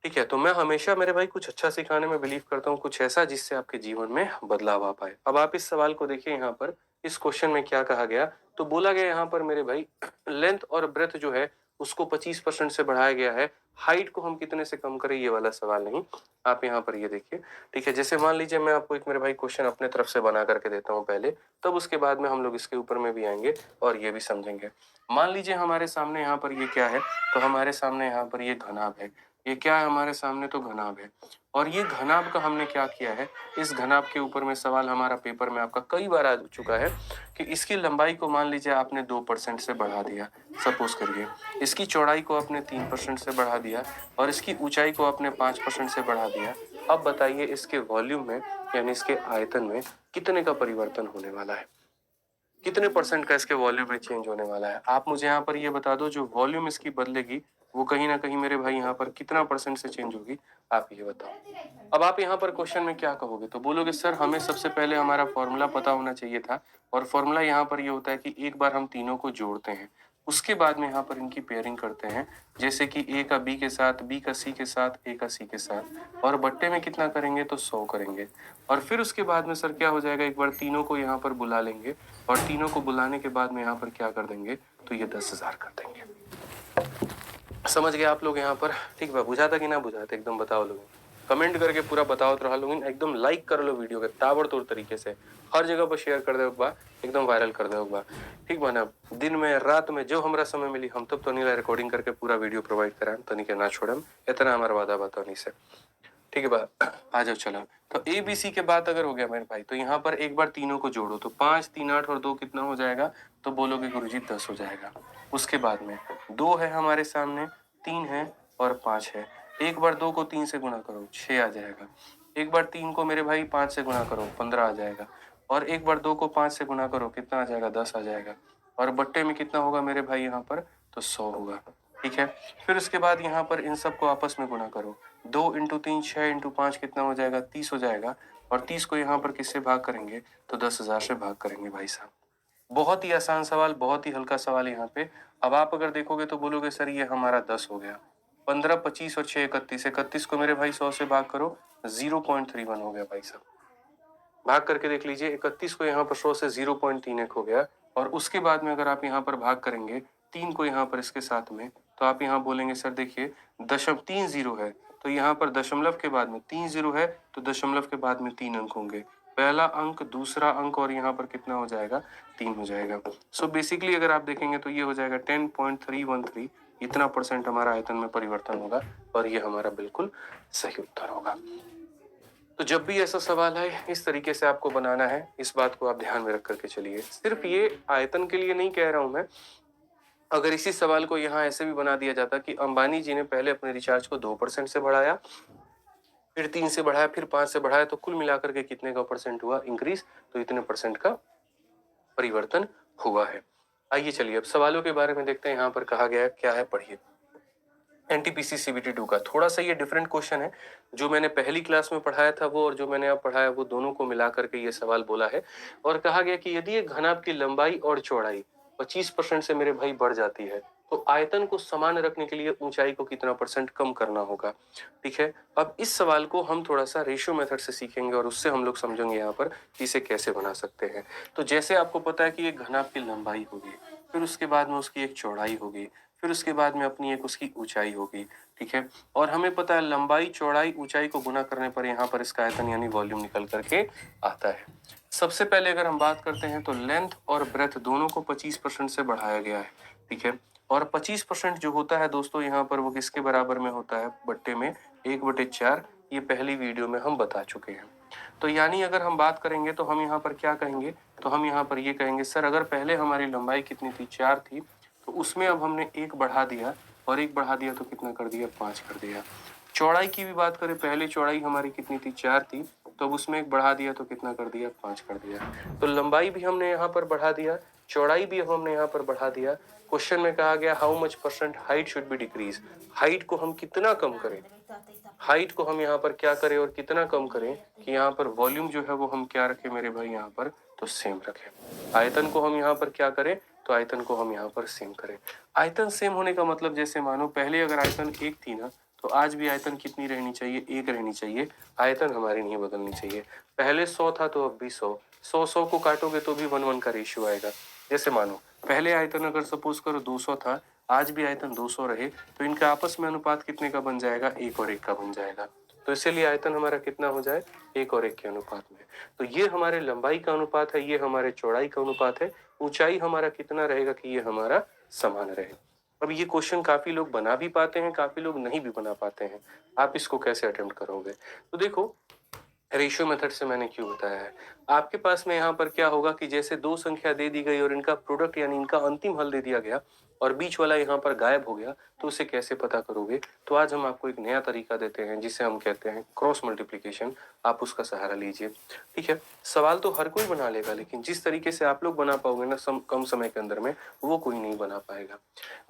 [SPEAKER 1] ठीक है, तो मैं हमेशा मेरे भाई कुछ अच्छा सिखाने में बिलीव करता हूँ, कुछ ऐसा जिससे आपके जीवन में बदलाव आ पाए। अब आप इस सवाल को देखिए, यहाँ पर इस क्वेश्चन में क्या कहा गया? तो बोला गया यहाँ पर मेरे भाई लेंथ और ब्रेथ जो है उसको 25% से बढ़ाया गया है, हाइट को हम कितने से कम करें, ये वाला सवाल नहीं। आप यहाँ पर ये देखिए। ठीक है, जैसे मान लीजिए मैं आपको एक मेरे भाई क्वेश्चन अपने तरफ से बना करके देता हूँ पहले, तब उसके बाद में हम लोग इसके ऊपर में भी आएंगे और ये भी समझेंगे। मान लीजिए हमारे सामने यहाँ पर ये क्या है? तो हमारे सामने यहाँ पर ये घनाभ है। ये क्या है हमारे सामने? तो घनाभ है। और ये घनाभ का हमने क्या किया है? इस घनाभ के ऊपर में सवाल हमारा पेपर में आपका कई बार आ चुका है कि इसकी लंबाई को मान लीजिए आपने 2% से बढ़ा दिया, सपोज करिए। इसकी चौड़ाई को आपने 3% से बढ़ा दिया और इसकी ऊंचाई को आपने 5% से बढ़ा दिया। अब बताइए इसके वॉल्यूम में यानी इसके आयतन में कितने का परिवर्तन होने वाला है? कितने परसेंट का इसके वॉल्यूम में चेंज होने वाला है? आप मुझे यहाँ पर ये बता दो, जो वॉल्यूम इसकी बदलेगी वो कहीं ना कहीं मेरे भाई यहाँ पर कितना % से चेंज होगी, आप ये बताओ। अब आप यहाँ पर क्वेश्चन में क्या कहोगे? तो बोलोगे सर हमें सबसे पहले हमारा फॉर्मूला पता होना चाहिए था, और फॉर्मूला यहाँ पर ये होता है कि एक बार हम तीनों को जोड़ते हैं, उसके बाद में यहाँ पर इनकी पेयरिंग करते हैं, जैसे कि ए का बी के साथ, बी का सी के साथ, ए का सी के साथ, और बट्टे में कितना करेंगे? तो 100 करेंगे। और फिर उसके बाद में सर क्या हो जाएगा? एक बार तीनों को यहाँ पर बुला लेंगे और तीनों को बुलाने के बाद में यहाँ पर क्या कर देंगे? तो ये 10,000 कर देंगे। समझ गए आप लोग यहाँ पर? ठीक है, बुझाता कि ना बुझाता एकदम बताओ लोग, कमेंट करके पूरा बताओ तो रहा लोग, एकदम लाइक कर लो वीडियो के ताबड़तोड़ तरीके से, हर जगह पर शेयर कर दो एक बार, एकदम वायरल कर दो एक बार। ठीक बा ना? दिन में रात में जो हमरा समय मिली हम तब तो नहीं रिकॉर्डिंग करके पूरा वीडियो प्रोवाइड कराएं, तो नहीं के ना छोड़म, इतना हमारा वादा बताओ नहीं से। ठीक है बा, आ जाओ चलो। तो ए बी सी के बात अगर हो गया मेरे भाई, तो यहाँ पर एक बार तीनों को जोड़ो तो 5 3 8 और 2 कितना हो जाएगा? तो बोलोगे गुरुजी 10 हो जाएगा। उसके बाद में 2 है हमारे सामने, 3 है और 5 है। एक बार 2 को 3 से गुणा करो 6 आ जाएगा। एक बार 3 को मेरे भाई 5 से गुणा करो 15 आ जाएगा। और एक बार 2 को 5 से गुणा करो कितना आ जाएगा? 10 आ जाएगा। और बट्टे में कितना होगा मेरे भाई यहाँ पर? तो 100 होगा। ठीक है, फिर उसके बाद यहाँ पर इन सबको आपस में गुणा करो। 2 इंटू 3 6 इंटू 5 कितना हो जाएगा? 30 हो जाएगा। और 30 को यहाँ पर किससे भाग करेंगे? तो 10,000 से भाग करेंगे भाई साहब। बहुत ही आसान सवाल, बहुत ही हल्का सवाल यहाँ पे। अब आप अगर देखोगे तो बोलोगे सर ये हमारा 10 हो गया। 15 25 और 6 31, 31 को मेरे भाई 100 से भाग करो, 0.31 हो गया भाई साहब। भाग करके देख लीजिए, 31 को यहाँ पर 100 से 0.31 हो गया। और उसके बाद में अगर आप यहाँ पर भाग करेंगे 3 को यहाँ पर इसके साथ में, तो आप यहाँ बोलेंगे सर देखिए 3 जीरो है, तो यहाँ पर दशमलव के बाद में 3 जीरो है, तो दशमलव के बाद में 3 अंक होंगे। पहला अंक, दूसरा अंक और यहाँ पर कितना हो जाएगा? 3 हो जाएगा। सो बेसिकली अगर आप देखेंगे तो ये हो जाएगा 10.313 इतना % हमारा आयतन में परिवर्तन होगा और ये हमारा बिल्कुल सही उत्तर होगा। तो जब भी ऐसा सवाल आए इस तरीके से आपको बनाना है, इस बात को आप ध्यान में रख करके चलिए। सिर्फ ये आयतन के लिए नहीं कह रहा हूं मैं, अगर इसी सवाल को यहाँ ऐसे भी बना दिया जाता कि अंबानी जी ने पहले अपने रिचार्ज को 2% से बढ़ाया, फिर 3 से बढ़ाया, फिर 5 से बढ़ाया, तो कुल मिलाकर के कितने का % हुआ इंक्रीज, तो इतने % का परिवर्तन हुआ है। आइए चलिए अब सवालों के बारे में देखते हैं। यहाँ पर कहा गया है, क्या है पढ़िए। एनटीपीसी सीबीटी 2 का थोड़ा सा ये डिफरेंट क्वेश्चन है। जो मैंने पहली क्लास में पढ़ाया था वो और जो मैंने अब पढ़ाया वो दोनों को मिला करके ये सवाल बोला है। और कहा गया कि यदि एक घनाभ की लंबाई और चौड़ाई 25% से मेरे भाई बढ़ जाती है तो आयतन को समान रखने के लिए ऊंचाई को कितना % कम करना होगा। ठीक है, अब इस सवाल को हम थोड़ा सा रेशियो मेथड से सीखेंगे और उससे हम लोग समझेंगे यहाँ पर कि इसे कैसे बना सकते हैं। तो जैसे आपको पता है कि एक घनाभ की लंबाई होगी, फिर उसके बाद में उसकी एक चौड़ाई होगी, फिर उसके बाद में अपनी एक उसकी ऊंचाई होगी। ठीक है, और हमें पता है लंबाई चौड़ाई ऊंचाई को गुना करने पर यहाँ पर इसका आयतन यानी वॉल्यूम निकल करके आता है। सबसे पहले अगर हम बात करते हैं तो लेंथ और ब्रेथ दोनों को 25% से बढ़ाया गया है। ठीक है, और 25% जो होता है दोस्तों यहाँ पर वो किसके बराबर में होता है, बट्टे में 1/4। ये पहली वीडियो में हम बता चुके हैं। तो यानी अगर हम बात करेंगे तो हम यहाँ पर क्या कहेंगे, तो हम यहाँ पर ये कहेंगे सर अगर पहले हमारी लंबाई कितनी थी, 4 थी, तो उसमें अब हमने 1 बढ़ा दिया और 1 बढ़ा दिया तो कितना कर दिया, 5 कर दिया। चौड़ाई की भी बात करें, पहले चौड़ाई हमारी कितनी थी, 4 थी, तो अब उसमें 1 बढ़ा दिया तो कितना कर दिया, 5 कर दिया। तो लंबाई भी हमने यहाँ पर बढ़ा दिया, चौड़ाई भी हमने यहाँ पर बढ़ा दिया। क्वेश्चन में कहा गया how much % height should be decrease, height को हम कितना कम करें, हाइट को हम यहाँ पर क्या करें और कितना कम करें कि यहाँ पर वॉल्यूम जो है वो हम क्या रखें मेरे भाई, यहाँ पर तो सेम रखें। आयतन को हम यहाँ पर क्या करें, तो आयतन को हम यहाँ पर सेम करें। आयतन सेम होने का मतलब जैसे मानो पहले अगर आयतन 1 थी ना, तो आज भी आयतन कितनी रहनी चाहिए, 1 रहनी चाहिए। आयतन हमारी नहीं बदलनी चाहिए। पहले 100 था तो अब भी 100 को काटोगे तो भी 1:1 का रेशियो आएगा। जैसे मानो पहले आयतन अगर सपोज करो 200 था, आज भी आयतन 200 रहे, तो इनका आपस में अनुपात कितने का बन जाएगा, 1 और 1 का बन जाएगा। तो इसीलिए आयतन हमारा कितना हो जाए, 1 और 1 के अनुपात में। तो ये हमारे लंबाई का अनुपात है, ये हमारे चौड़ाई का अनुपात है। ऊंचाई हमारा कितना रहेगा कि ये हमारा समान रहे। अब ये क्वेश्चन काफी लोग बना भी पाते हैं, काफी लोग नहीं भी बना पाते हैं। आप इसको कैसे अटेम्प्ट करोगे, तो देखो रेशियो मेथड से मैंने क्यों बताया है। आपके पास में यहाँ पर क्या होगा कि जैसे 2 संख्या दे दी गई और इनका प्रोडक्ट यानी इनका अंतिम हल दे दिया गया और बीच वाला यहाँ पर गायब हो गया, तो उसे कैसे पता करोगे। तो आज हम आपको एक नया तरीका देते हैं जिसे हम कहते हैं क्रॉस मल्टीप्लिकेशन। आप उसका सहारा लीजिए। ठीक है, सवाल तो हर कोई बना लेगा, लेकिन जिस तरीके से आप लोग बना पाओगे ना कम समय के अंदर में, वो कोई नहीं बना पाएगा।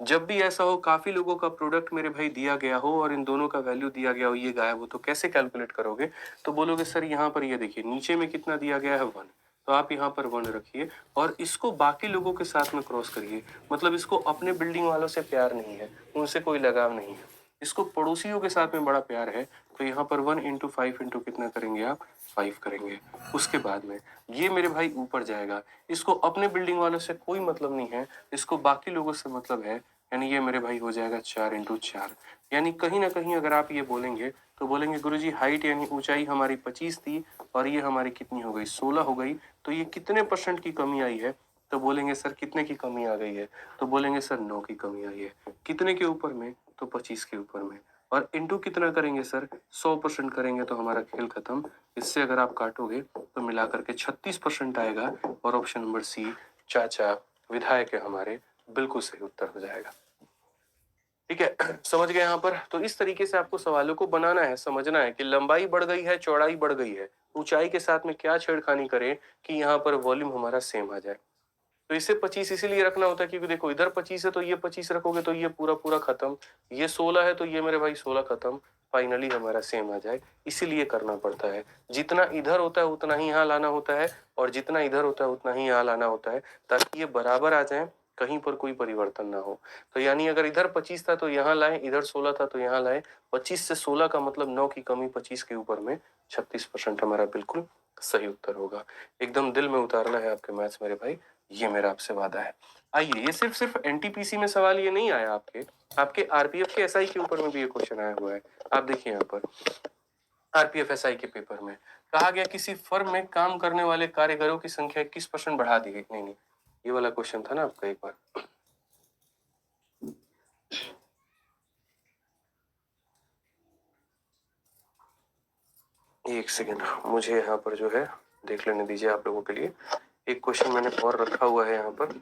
[SPEAKER 1] जब भी ऐसा हो काफी लोगों का प्रोडक्ट मेरे भाई दिया गया हो और इन दोनों का वैल्यू दिया गया हो, ये गायब हो, तो कैसे कैलकुलेट करोगे। तो बोलोगे सर यहाँ पर ये देखिए नीचे में कितना दिया गया है, 1, तो आप यहाँ पर 1 रखिए और इसको बाकी लोगों के साथ में क्रॉस करिए। मतलब इसको अपने बिल्डिंग वालों से प्यार नहीं है, उनसे कोई लगाव नहीं है, इसको पड़ोसियों के साथ में बड़ा प्यार है। तो यहाँ पर 1 × 5 × कितना करेंगे आप, 5 करेंगे। उसके बाद में ये मेरे भाई ऊपर जाएगा, इसको अपने बिल्डिंग वालों से कोई मतलब नहीं है, इसको बाकी लोगों से मतलब है, यानी ये मेरे भाई हो जाएगा 4 × 4। यानी कहीं ना कहीं अगर आप ये बोलेंगे तो बोलेंगे गुरुजी हाइट यानी ऊंचाई हमारी 25 थी और ये हमारी कितनी हो गई, 16 हो गई, तो ये कितने % की कमी आई है। तो बोलेंगे सर कितने की कमी आ गई है, तो बोलेंगे सर 9 की कमी आई है। कितने के ऊपर में, तो 25 के ऊपर में। और इंटू कितना करेंगे सर, 100% करेंगे तो हमारा खेल खत्म। इससे अगर आप काटोगे तो मिलाकर के 36% आएगा और ऑप्शन नंबर सी चाचा विधायक है हमारे, बिल्कुल सही उत्तर हो जाएगा। ठीक है, समझ गए यहाँ पर। तो इस तरीके से आपको सवालों को बनाना है, समझना है कि लंबाई बढ़ गई है, चौड़ाई बढ़ गई है, ऊंचाई के साथ में क्या छेड़खानी करें कि यहाँ पर वॉल्यूम हमारा सेम आ जाए। तो इसे 25 इसीलिए रखना होता है क्योंकि देखो इधर 25 है तो ये 25 रखोगे तो ये पूरा पूरा खत्म, ये 16 है तो ये मेरे भाई 16 खत्म, फाइनली हमारा सेम आ जाए। इसीलिए करना पड़ता है, जितना इधर होता है उतना ही यहाँ लाना होता है और जितना इधर होता है उतना ही यहाँ लाना होता है, ताकि ये बराबर आ जाए, कहीं पर कोई परिवर्तन ना हो। तो यानी अगर इधर 25 था तो यहाँ लाए, इधर 16 था तो यहाँ लाए। 25 से 16 का मतलब 9 की कमी 25 के ऊपर में 36% हमारा बिल्कुल सही उत्तर होगा। एकदम दिल में उतारना है आपके मैथ्स मेरे भाई, ये मेरा आपसे वादा है। आइए, ये सिर्फ एनटीपीसी में सवाल ये नहीं आया, आपके आरपीएफ के एसआई के ऊपर में भी ये क्वेश्चन आया हुआ है। आप देखिए यहाँ पर आरपीएफ एसआई के पेपर में कहा गया किसी फर्म में काम करने वाले कारीगरों की संख्या 21% बढ़ा दी गई। नहीं, ये वाला क्वेश्चन था ना आपका, एक बार एक सेकेंड, मुझे यहाँ पर जो है देख लेने दीजिए आप लोगों के लिए। एक क्वेश्चन मैंने और रखा हुआ है यहाँ पर।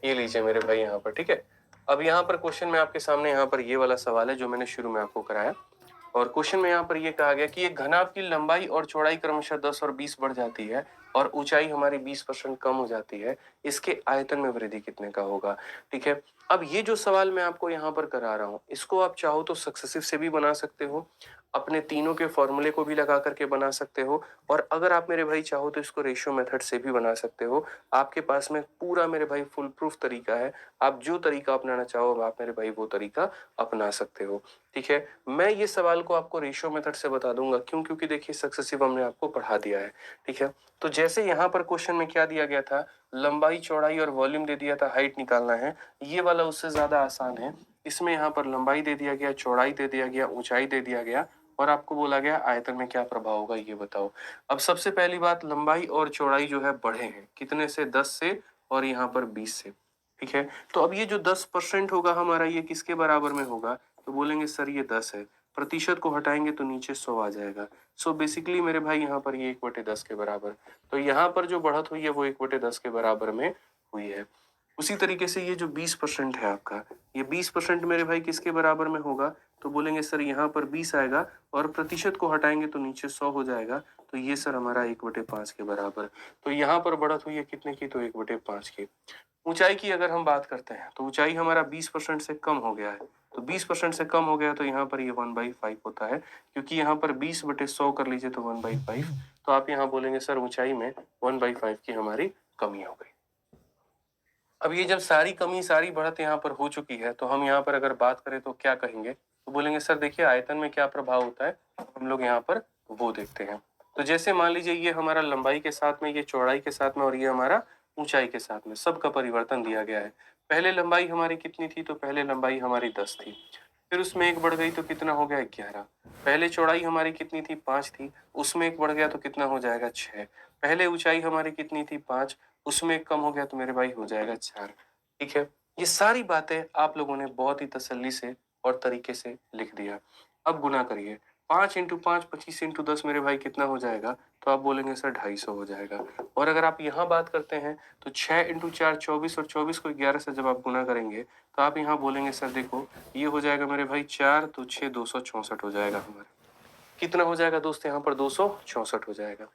[SPEAKER 1] ये लीजिए मेरे भाई यहाँ पर, ठीक है। अब यहाँ पर क्वेश्चन में आपके सामने यहाँ पर ये वाला सवाल है जो मैंने शुरू में आपको कराया। और क्वेश्चन में यहाँ पर ये कहा गया कि एक घनाभ की लंबाई और चौड़ाई क्रमशः 10 और 20 बढ़ जाती है और ऊंचाई हमारी 20% कम हो जाती है, इसके आयतन में वृद्धि कितने का होगा। ठीक है, अब ये जो सवाल मैं आपको यहाँ पर करा रहा हूँ, इसको आप चाहो तो सक्सेसिव से भी बना सकते हो, अपने तीनों के फॉर्मूले को भी लगा करके बना सकते हो, और अगर आप मेरे भाई चाहो तो इसको रेशियो मेथड से भी बना सकते हो। आपके पास में पूरा मेरे भाई फुल प्रूफ तरीका है। आप जो तरीका अपनाना चाहो आप मेरे भाई वो तरीका अपना सकते हो। ठीक है, मैं ये सवाल को आपको रेशियो मेथड से बता दूंगा, क्यों? क्योंकि देखिए सक्सेसिव हमने आपको पढ़ा दिया है। ठीक है, तो जैसे यहाँ पर क्वेश्चन में क्या दिया गया था, लंबाई चौड़ाई और वॉल्यूम दे दिया था, हाइट निकालना है, ये वाला उससे ज्यादा आसान है। इसमें यहाँ पर लंबाई दे दिया गया, चौड़ाई दे दिया गया, ऊंचाई दे दिया गया, और आपको बोला गया आयतन में क्या प्रभाव होगा ये बताओ। अब सबसे पहली बात, लंबाई और चौड़ाई जो है बढ़े हैं, कितने से? 10 से, और यहाँ पर 20 से। ठीक है, तो अब ये जो 10% होगा हमारा, ये किसके बराबर में होगा? तो बोलेंगे सर ये 10 है, प्रतिशत को हटाएंगे तो नीचे 100 आ जाएगा। सो बेसिकली मेरे भाई यहाँ पर ये 1/10 के बराबर, तो यहाँ पर जो बढ़त हुई है वो 1/10 के बराबर में हुई है। उसी तरीके से ये जो 20% है आपका, ये 20% मेरे भाई किसके बराबर में होगा? तो बोलेंगे सर यहाँ पर 20 आएगा और प्रतिशत को हटाएंगे तो नीचे 100 हो जाएगा, तो ये सर हमारा 1/5 के बराबर। तो यहाँ पर बढ़त हुई है कितने की? तो 1/5 की। ऊंचाई की अगर हम बात करते हैं तो ऊंचाई हमारा 20% से कम हो गया है, तो 20% से कम हो गया तो यहाँ पर ये 1/5 होता है, क्योंकि यहाँ पर 20/100 कर लीजिए तो 1/5, तो आप यहाँ बोलेंगे सर ऊंचाई में 1/5 की हमारी कमी हो गई। अब ये जब सारी कमी सारी बढ़त यहाँ पर हो चुकी है, तो हम यहाँ पर अगर बात करें तो क्या कहेंगे? तो बोलेंगे सर देखिए आयतन में क्या प्रभाव होता है, हम लोग यहाँ पर वो देखते हैं। तो जैसे मान लीजिए ये हमारा लंबाई के साथ में, ये चौड़ाई के साथ में, और ये हमारा ऊंचाई के साथ में, सबका परिवर्तन दिया गया है। पहले लंबाई हमारी कितनी थी? तो पहले लंबाई हमारी 10 थी, फिर उसमें एक बढ़ गई तो कितना हो गया? 11। पहले चौड़ाई हमारी कितनी थी? 5 थी, उसमें एक बढ़ गया तो कितना हो जाएगा? 6। पहले ऊंचाई हमारी कितनी थी? 5, उसमें एक कम हो गया तो मेरे भाई हो जाएगा 4। ठीक है, ये सारी बातें आप लोगों ने बहुत ही तसल्ली से और तरीके से लिख दिया। अब गुना करिए, 5 इंटू 5 25 इंटू 10 मेरे भाई कितना हो जाएगा? तो आप बोलेंगे सर 250 हो जाएगा। और अगर आप यहाँ बात करते हैं तो 6 इंटू 4 24, और 24 को 11 से जब आप गुना करेंगे तो आप यहाँ बोलेंगे सर देखो ये हो जाएगा मेरे भाई 4, तो 6 264 हो जाएगा हमारा। कितना हो जाएगा दोस्त? यहाँ पर 264 हो जाएगा।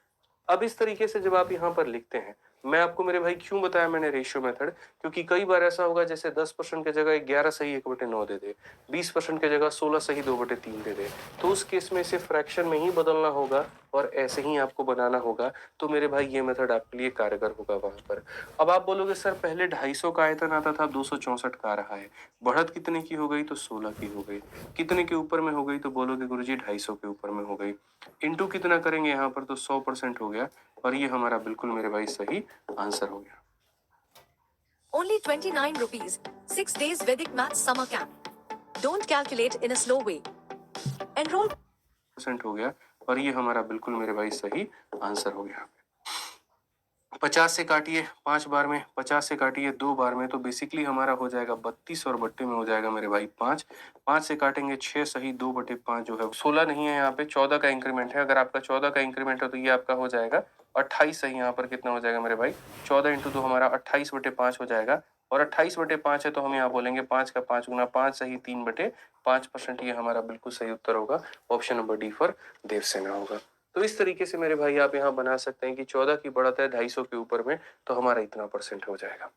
[SPEAKER 1] अब इस तरीके से जब आप यहाँ पर लिखते हैं, मैं आपको मेरे भाई क्यों बताया मैंने रेशियो मेथड, क्योंकि कई बार ऐसा होगा जैसे 10% की जगह 11 सही 1/9 दे दे, 20% की जगह 16 सही 2/3 दे दे, तो उस केस में इसे फ्रैक्शन में ही बदलना होगा और ऐसे ही आपको बनाना होगा। तो मेरे भाई ये मेथड आपके लिए कारगर होगा वहां पर। अब आप बोलोगे सर पहले 250 का आयतन आता था, 264 का आ रहा है, बढ़त कितने की हो गई? तो 16 की हो गई। कितने के ऊपर में हो गई? तो बोलोगे गुरुजी 250 के ऊपर में हो गई। इंटू कितना करेंगे यहाँ पर? तो 100% हो गया, और ये हमारा बिल्कुल मेरे भाई सही आंसर हो गया।
[SPEAKER 6] Only 29 rupees. 6 days Vedic Maths Summer Camp. Don't calculate in a slow way. Enroll.
[SPEAKER 1] % हो गया, और ये हमारा बिल्कुल मेरे भाई सही आंसर हो गया। 50 से काटिए 5 बार में, 50 से काटिए 2 बार में, तो बेसिकली हमारा हो जाएगा 32, और बट्टे में हो जाएगा मेरे भाई 5। 5 से काटेंगे 6 सही, 2/5 जो है 16 नहीं है, यहाँ पे 14 का इंक्रीमेंट है। अगर आपका 14 का इंक्रीमेंट है तो ये आपका हो जाएगा 28 सही। यहाँ पर कितना हो जाएगा मेरे भाई? 14 इंटू 2 हमारा 28/5 हो जाएगा, और 28/5 है तो हम यहाँ बोलेंगे 5 का 5 गुना 5 सही 3/5%। ये हमारा बिल्कुल सही उत्तर होगा, option number D for Devasena होगा। तो इस तरीके से मेरे भाई आप यहाँ बना सकते हैं कि 14 की बढ़त है 250 के ऊपर में, तो हमारा इतना % हो जाएगा।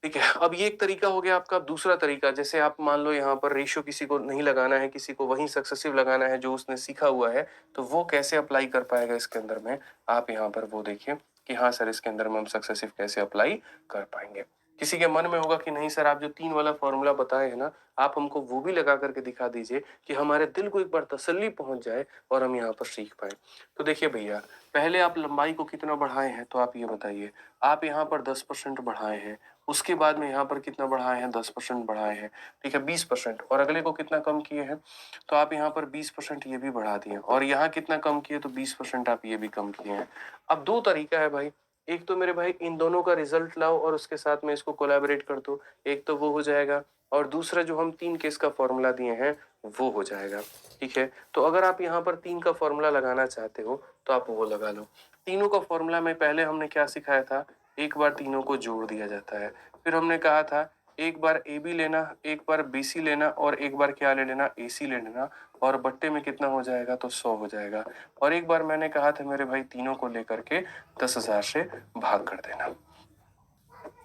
[SPEAKER 1] ठीक है, अब ये एक तरीका हो गया आपका। दूसरा तरीका, जैसे आप मान लो यहाँ पर रेशियो किसी को नहीं लगाना है, किसी को वही सक्सेसिव लगाना है जो उसने सीखा हुआ है, तो वो कैसे अप्लाई कर पाएगा इसके अंदर में, आप यहाँ पर वो देखिए कि हाँ सर इसके अंदर में हम सक्सेसिव कैसे अप्लाई कर पाएंगे। किसी के मन में होगा कि नहीं सर आप जो 3 वाला फॉर्मूला बताए हैं ना, आप हमको वो भी लगा करके दिखा दीजिए कि हमारे दिल को एक बार तसल्ली पहुंच जाए और हम यहाँ पर सीख पाए। तो देखिए भैया, पहले आप लंबाई को कितना बढ़ाए हैं, तो आप ये बताइए। आप यहाँ पर 10% बढ़ाए हैं, उसके बाद में यहाँ पर कितना बढ़ाए हैं? 10% बढ़ाए हैं। ठीक है, 20%, और अगले को कितना कम किए हैं? तो आप यहाँ पर 20% ये भी बढ़ा दिए, और यहाँ कितना कम किए? तो 20% आप ये भी कम किए हैं। अब 2 तरीका है भाई, एक तो मेरे भाई इन दोनों का रिजल्ट लाओ और उसके साथ में इसको कोलैबोरेट कर दो, एक तो वो हो जाएगा, और दूसरा जो हम 3 केस का फॉर्मूला दिए हैं वो हो जाएगा। ठीक है, तो अगर आप यहाँ पर 3 का फॉर्मूला लगाना चाहते हो तो आप वो लगा लो। तीनों का फॉर्मूला में पहले हमने क्या सिखाया था, एक बार तीनों को जोड़ दिया जाता है। फिर हमने कहा था एक बार ए बी लेना, एक बार बी सी लेना और एक बार क्या ले लेना, ए सी ले लेना, और बट्टे में कितना हो जाएगा तो 100 हो जाएगा। और एक बार मैंने कहा था मेरे भाई तीनों को लेकर के 10,000 से भाग कर देना।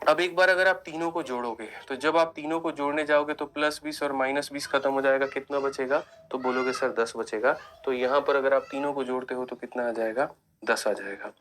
[SPEAKER 1] अब एक बार अगर आप तीनों को जोड़ोगे तो जब आप तीनों को जोड़ने जाओगे तो +20 और -20 खत्म हो जाएगा, कितना बचेगा तो बोलोगे सर 10 बचेगा। तो यहाँ पर अगर आप तीनों को जोड़ते हो तो कितना आ जाएगा, 10 आ जाएगा।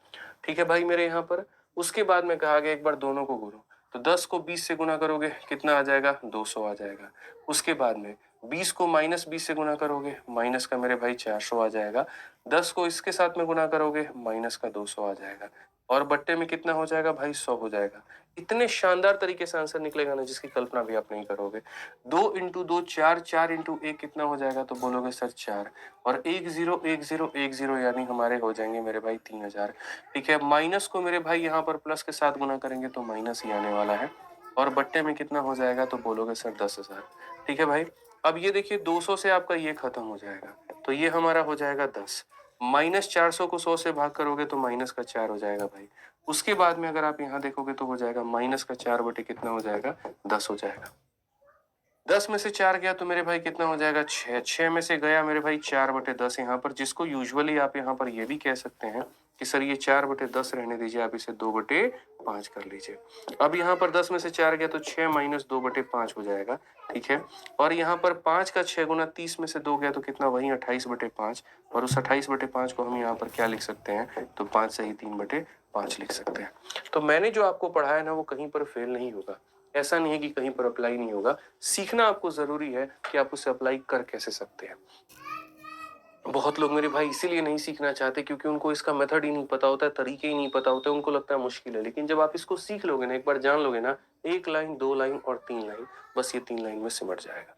[SPEAKER 1] ठीक है भाई मेरे यहाँ पर। उसके बाद में कहा गया एक बार दोनों को गुणो, तो 10 को 20 से गुना करोगे कितना आ जाएगा, 200 आ जाएगा। उसके बाद में 20 को -20 से गुना करोगे, माइनस का मेरे भाई 400 आ जाएगा। 10 को इसके साथ में गुना करोगे, माइनस का 200 आ जाएगा। और बट्टे में कितना हो जाएगा भाई, 100 हो जाएगा। इतने शानदार तरीके से आंसर निकलेगा ना जिसकी कल्पना भी आप नहीं करोगे। 2 इंटू 2 4, 4 इंटू 1 कितना हो जाएगा तो बोलोगे सर 4, और 1 0 1 0 1 0 यानी हमारे हो जाएंगे मेरे भाई 3000। ठीक है, माइनस को मेरे भाई यहाँ पर प्लस के साथ गुना करेंगे तो माइनस ही आने वाला है, और बट्टे में कितना हो जाएगा तो बोलोगे सर 10,000। ठीक है भाई, अब ये देखिए 200 से आपका ये खत्म हो जाएगा, तो ये हमारा हो जाएगा 10, -400 को 100 से भाग करोगे तो माइनस का 4 हो जाएगा भाई। उसके बाद में अगर आप यहाँ देखोगे तो हो जाएगा माइनस का 4 बटे कितना हो जाएगा, 10 हो जाएगा। 10 में से 4 गया तो मेरे भाई कितना हो जाएगा, 6। 6 में से गया मेरे भाई 4/10 यहाँ पर, जिसको यूजुअली आप यहाँ पर ये भी कह सकते हैं कि सर ये 4/10 रहने दीजिए, आप इसे 2/5 कर लीजिए। अब यहाँ पर 10 में से 4 गया तो 6 - 2/5 हो जाएगा। ठीक है, और यहाँ पर 5 का 6 गुना 30 में से 2 गया तो कितना, वही 28/5, और उस 28/5 को हम यहाँ पर क्या लिख सकते हैं तो 5 से ही 3/5 लिख सकते हैं। तो मैंने जो आपको पढ़ाया ना वो कहीं पर फेल नहीं होगा, ऐसा नहीं है कि कहीं पर अप्लाई नहीं होगा। सीखना आपको जरूरी है कि आप उसे अप्लाई कर कैसे सकते हैं। बहुत लोग मेरे भाई इसीलिए नहीं सीखना चाहते क्योंकि उनको इसका मेथड ही नहीं पता होता है, तरीके ही नहीं पता होते, उनको लगता है मुश्किल है। लेकिन जब आप इसको सीख लोगे ना, एक बार जान लोगे ना, 1 लाइन 2 लाइन और 3 लाइन, बस ये 3 लाइन में सिमट जाएगा।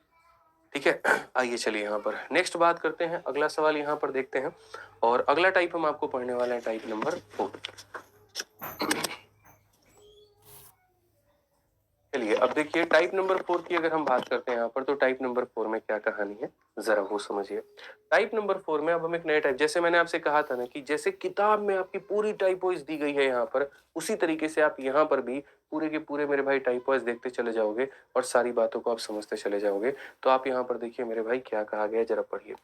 [SPEAKER 1] ठीक है, आइए चलिए यहाँ पर नेक्स्ट बात करते हैं। अगला सवाल यहाँ पर देखते हैं, और अगला टाइप हम आपको पढ़ने वाले हैं टाइप नंबर 4। चलिए अब देखिए टाइप नंबर 4 की अगर हम बात करते हैं यहाँ पर, तो टाइप नंबर 4 में क्या कहानी है जरा वो समझिए। टाइप नंबर 4 में अब हम एक नए टाइप, जैसे मैंने आपसे कहा था ना कि जैसे किताब में आपकी पूरी टाइप वाइज दी गई है यहाँ पर, उसी तरीके से आप यहाँ पर भी पूरे के पूरे मेरे भाई टाइप वाइज देखते चले जाओगे और सारी बातों को आप समझते चले जाओगे। तो आप यहाँ पर देखिए मेरे भाई क्या कहा गया है, जरा पढ़िए।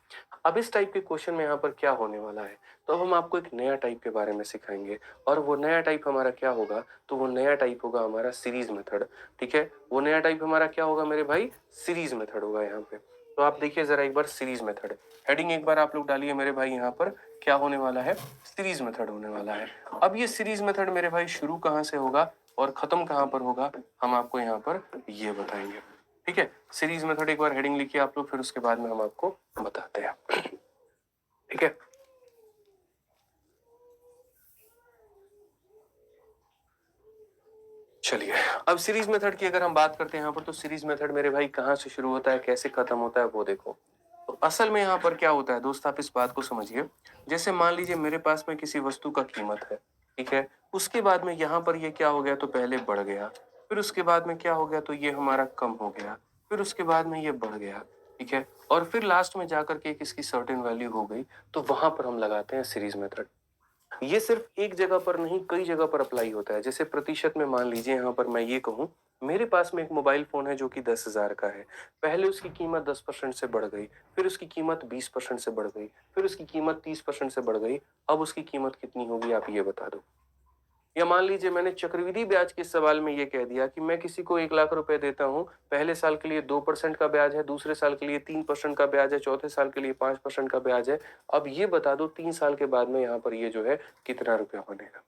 [SPEAKER 1] अब इस टाइप के क्वेश्चन में यहाँ पर क्या होने वाला है, तो अब हम आपको एक नया टाइप के बारे में सिखाएंगे, और वो नया टाइप हमारा क्या होगा, तो वो नया टाइप होगा हमारा सीरीज मेथड। ठीक है, वो नया टाइप हमारा क्या होगा मेरे भाई, सीरीज मेथड होगा यहाँ पे। तो आप देखिए जरा एक बार सीरीज मेथड, हेडिंग एक बार आप लोग डालिए मेरे भाई, यहाँ पर क्या होने वाला है, सीरीज मेथड होने वाला है। अब ये सीरीज मेथड मेरे भाई शुरू कहाँ से होगा और खत्म कहाँ पर होगा, हम आपको यहाँ पर ये बताएंगे। ठीक है, सीरीज मेथड एक बार हेडिंग लिखिए आप लोग, फिर उसके बाद में हम आपको बताते हैं। ठीक है, चलिए अब सीरीज मेथड की अगर हम बात करते हैं यहाँ पर, तो सीरीज मेथड मेरे भाई कहाँ से शुरू होता है, कैसे खत्म होता है वो देखो। तो असल में यहाँ पर क्या होता है दोस्त, आप इस बात को समझिए। जैसे मान लीजिए मेरे पास में किसी वस्तु का कीमत है, ठीक है, उसके बाद में यहाँ पर ये क्या हो गया, तो पहले बढ़ गया, फिर उसके बाद में क्या हो गया, तो ये हमारा कम हो गया, फिर उसके बाद में ये बढ़ गया। ठीक है, और फिर लास्ट में जाकर के इसकी सर्टेन वैल्यू हो गई, तो वहां पर हम लगाते हैं सीरीज मेथड। ये सिर्फ एक जगह पर नहीं, कई जगह पर अप्लाई होता है। जैसे प्रतिशत में मान लीजिए यहाँ पर मैं ये कहूँ, मेरे पास में एक मोबाइल फोन है जो कि 10,000 का है। पहले उसकी कीमत 10% से बढ़ गई, फिर उसकी कीमत 20% से बढ़ गई, फिर उसकी कीमत 30% से बढ़ गई। अब उसकी कीमत कितनी होगी आप ये बता दो। या मान लीजिए मैंने चक्रवृद्धि ब्याज के सवाल में ये कह दिया कि मैं किसी को 1 लाख रुपए देता हूँ, पहले साल के लिए 2% का ब्याज है, दूसरे साल के लिए 3% का ब्याज है, चौथे साल के लिए 5% का ब्याज है। अब ये बता दो 3 साल के बाद में यहाँ पर ये जो है कितना रुपया बनेगा।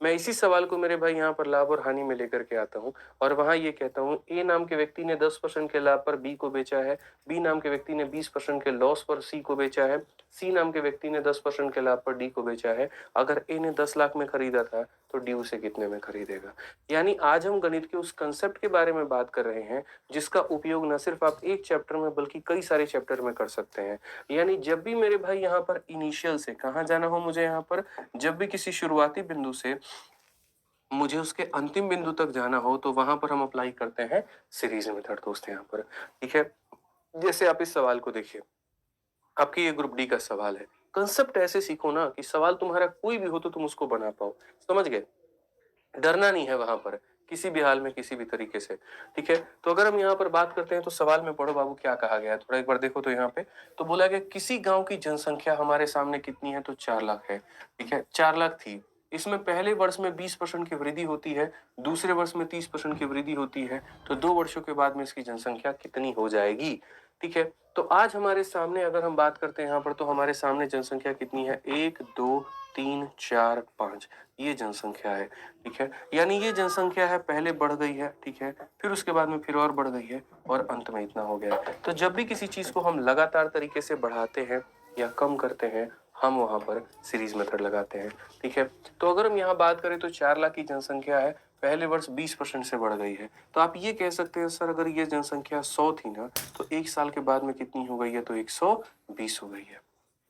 [SPEAKER 1] मैं इसी सवाल को मेरे भाई यहाँ पर लाभ और हानि में लेकर के आता हूँ, और वहां ये कहता हूँ ए नाम के व्यक्ति ने 10% के लाभ पर बी को बेचा है, बी नाम के व्यक्ति ने 20% के लॉस पर सी को बेचा है, सी नाम के व्यक्ति ने 10% के लाभ पर डी को बेचा है। अगर ए ने 10 लाख में खरीदा था तो डी उसे कितने में खरीदेगा। यानी आज हम गणित के उस कंसेप्ट के बारे में बात कर रहे हैं जिसका उपयोग न सिर्फ आप एक चैप्टर में बल्कि कई सारे चैप्टर में कर सकते हैं। यानी जब भी मेरे भाई यहाँ पर इनिशियल से कहाँ जाना हो मुझे, यहाँ पर जब भी किसी शुरुआती बिंदु से मुझे उसके अंतिम बिंदु तक जाना हो तो वहां पर हम अप्लाई करते हैं सीरीज मेथड दोस्त यहाँ पर। ठीक है, जैसे आप इस सवाल को देखिए, आपकी ये ग्रुप डी का सवाल है। कंसेप्ट ऐसे सीखो ना कि सवाल तुम्हारा कोई भी हो तो तुम उसको बना पाओ, समझ गए? डरना नहीं है वहां पर किसी भी हाल में, किसी भी तरीके से। ठीक है, तो अगर हम यहाँ पर बात करते हैं तो सवाल में पढ़ो बाबू क्या कहा गया है, थोड़ा एक बार देखो तो यहाँ पे तो बोला गया किसी गांव की जनसंख्या हमारे सामने कितनी है, तो 4 लाख है। ठीक है, 4 लाख थी, इसमें पहले वर्ष में 20% की वृद्धि होती है, दूसरे वर्ष में 30% की वृद्धि होती है, तो 2 वर्षों के बाद में इसकी जनसंख्या कितनी हो जाएगी। ठीक है, तो आज हमारे सामने अगर हम बात करते हैं यहाँ पर तो हमारे सामने जनसंख्या कितनी है, 1 2 3 4 5, ये जनसंख्या है। ठीक है, यानी ये जनसंख्या है पहले बढ़ गई है, ठीक है, फिर उसके बाद में फिर और बढ़ गई है और अंत में इतना हो गया है। तो जब भी किसी चीज को हम लगातार तरीके से बढ़ाते हैं या कम करते हैं, हम वहां पर सीरीज मेथड लगाते हैं। ठीक है, तो अगर हम यहाँ बात करें तो 4 लाख की जनसंख्या है, पहले वर्ष 20% से बढ़ गई है, तो आप ये कह सकते हैं सर अगर ये जनसंख्या 100 थी ना तो 1 साल के बाद में कितनी हो गई है, तो 120 हो गई है।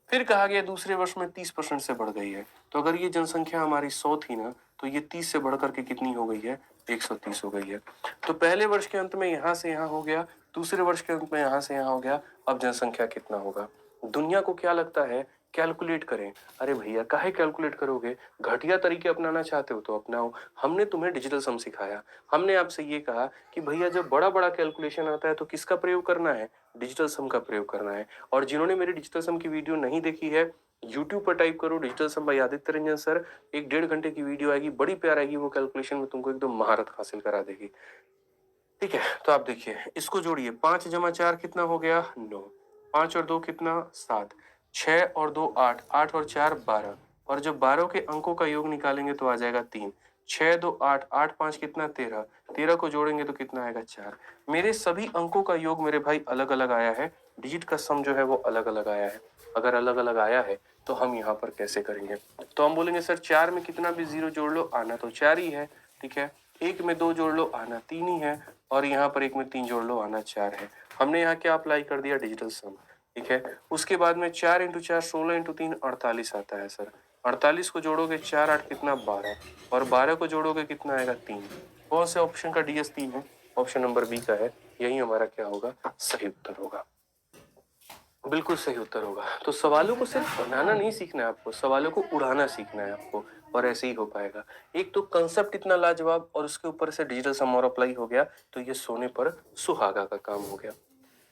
[SPEAKER 1] फिर कहा गया दूसरे वर्ष में 30% से बढ़ गई है, तो अगर ये जनसंख्या हमारी 100 थी ना तो ये 30 से बढ़ करके कितनी हो गई है, 130 हो गई है। तो पहले वर्ष के अंत में यहाँ से यहाँ हो गया, दूसरे वर्ष के अंत में यहाँ से यहाँ हो गया, अब जनसंख्या कितना होगा। दुनिया को क्या लगता है, कैलकुलेट करें। अरे भैया काहे कैलकुलेट करोगे, घटिया तरीके अपनाना चाहते हो तो अपनाओ। हमने तुम्हें डिजिटल सम सिखाया, हमने आपसे ये कहा कि भैया जब बड़ा बड़ा कैलकुलेशन आता है तो किसका प्रयोग करना है, डिजिटल सम का प्रयोग करना है। और जिन्होंने मेरी डिजिटल सम की वीडियो नहीं देखी है, यूट्यूब पर टाइप करो डिजिटल सम बाय आदित्य रंजन सर, 1-1.5 घंटे की वीडियो आएगी, बड़ी प्यार आएगी, वो कैलकुलेशन में तुमको एकदम महारत हासिल करा देगी। ठीक है, तो आप देखिए इसको जोड़िए, 5 + 4 कितना हो गया, 9, 5 और 2 कितना, 7, 6 और 2 8, 8 और 4 12, और जब 12 के अंकों का योग निकालेंगे तो आ जाएगा 3, 6 2 8, 8 5 कितना, 13, 13 को जोड़ेंगे तो कितना आएगा, 4। मेरे सभी अंकों का योग मेरे भाई अलग अलग आया है, डिजिट का सम जो है वो अलग अलग आया है। अगर अलग अलग आया है तो हम यहाँ पर कैसे करेंगे, तो हम बोलेंगे सर 4 में कितना भी 0 जोड़ लो, आना तो 4 ही है। ठीक है, 1 में 2 जोड़ लो, आना 3 ही है, और यहाँ पर 1 में 3 जोड़ लो, आना 4 है। हमने यहाँ क्या अप्लाई कर दिया, डिजिटल सम। ठीक है, उसके बाद में 4 × 4 16 × 3 48 आता है सर। 48 को जोड़ोगे 4 8 कितना, 12, और 12 को जोड़ोगे कितना आएगा, 3। कौन से ऑप्शन का DS 3 है, ऑप्शन नंबर बी का है, यही हमारा क्या होगा, सही उत्तर होगा, बिल्कुल सही उत्तर होगा। तो सवालों को सिर्फ बनाना नहीं सीखना है आपको, सवालों को उड़ाना सीखना है आपको, और ऐसे ही हो पाएगा। एक तो कंसेप्ट इतना लाजवाब और उसके ऊपर से डिजिटल सम और अप्लाई हो गया, तो ये सोने पर सुहागा का काम हो गया।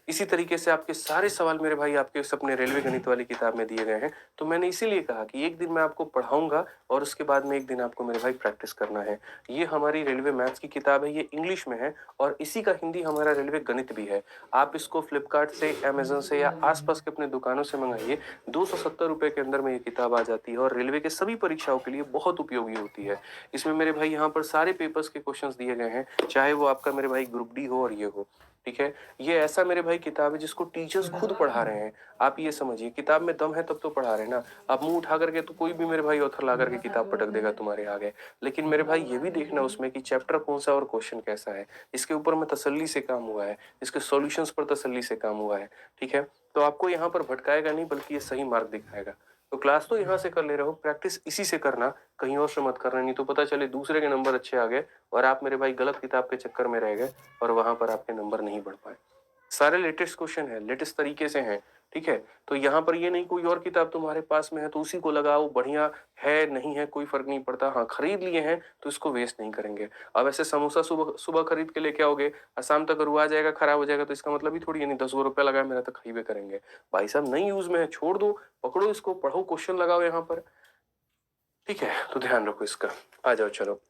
[SPEAKER 1] इसी तरीके से आपके सारे सवाल मेरे भाई आपके अपने रेलवे गणित वाली किताब में दिए गए हैं, तो मैंने इसीलिए कहा कि एक दिन मैं आपको पढ़ाऊंगा और उसके बाद में एक दिन आपको मेरे भाई प्रैक्टिस करना है। ये हमारी रेलवे मैथ्स की किताब है, ये इंग्लिश में है, और इसी का हिंदी हमारा रेलवे गणित भी है। आप इसको फ्लिपकार्ट से, अमेजन से या आसपास के अपने दुकानों से मंगाइए, 270 रुपए के अंदर में ये किताब आ जाती है, और रेलवे के सभी परीक्षाओं के लिए बहुत उपयोगी होती है। इसमें मेरे भाई यहाँ पर सारे पेपर्स के क्वेश्चन दिए गए हैं, चाहे वो आपका मेरे भाई ग्रुप डी हो और ये हो। ठीक है, ये ऐसा मेरे भाई किताब है जिसको टीचर्स खुद पढ़ा रहे हैं। आप ये समझिए, किताब में दम है तब तो पढ़ा रहे हैं ना। आप मुंह उठा करके तो कोई भी मेरे भाई ऑथर ला करके किताब पटक देगा तुम्हारे आगे, लेकिन मेरे भाई ये भी देखना उसमें कि चैप्टर कौन सा और क्वेश्चन कैसा है, इसके ऊपर में तसल्ली से काम हुआ है, इसके सॉल्यूशंस पर तसल्ली से काम हुआ है। ठीक है, तो आपको यहाँ पर भटकाएगा नहीं, बल्कि ये सही मार्ग दिखाएगा। तो क्लास तो यहाँ से कर ले रहे हो, प्रैक्टिस इसी से करना, कहीं और से मत करना, नहीं तो पता चले दूसरे के नंबर अच्छे आ गए और आप मेरे भाई गलत किताब के चक्कर में रह गए और वहां पर आपके नंबर नहीं बढ़ पाए। सारे लेटेस्ट क्वेश्चन है, लेटेस्ट तरीके से हैं। ठीक है, तो यहाँ पर ये नहीं कोई और किताब तुम्हारे पास में है तो उसी को लगाओ, बढ़िया है नहीं है कोई फर्क नहीं पड़ता। हाँ, खरीद लिए हैं तो इसको वेस्ट नहीं करेंगे। अब ऐसे समोसा सुबह सुबह खरीद के लेके आओगे और शाम तक रुआ जाएगा, खराब हो जाएगा, तो इसका मतलब ही थोड़ी यानी 10 रुपया लगाया मेरा तो खाइबे करेंगे। भाई साहब नहीं यूज में है, छोड़ दो, पकड़ो इसको, पढ़ो, क्वेश्चन लगाओ यहाँ पर। ठीक है, तो ध्यान रखो इसका। आ जाओ चलो,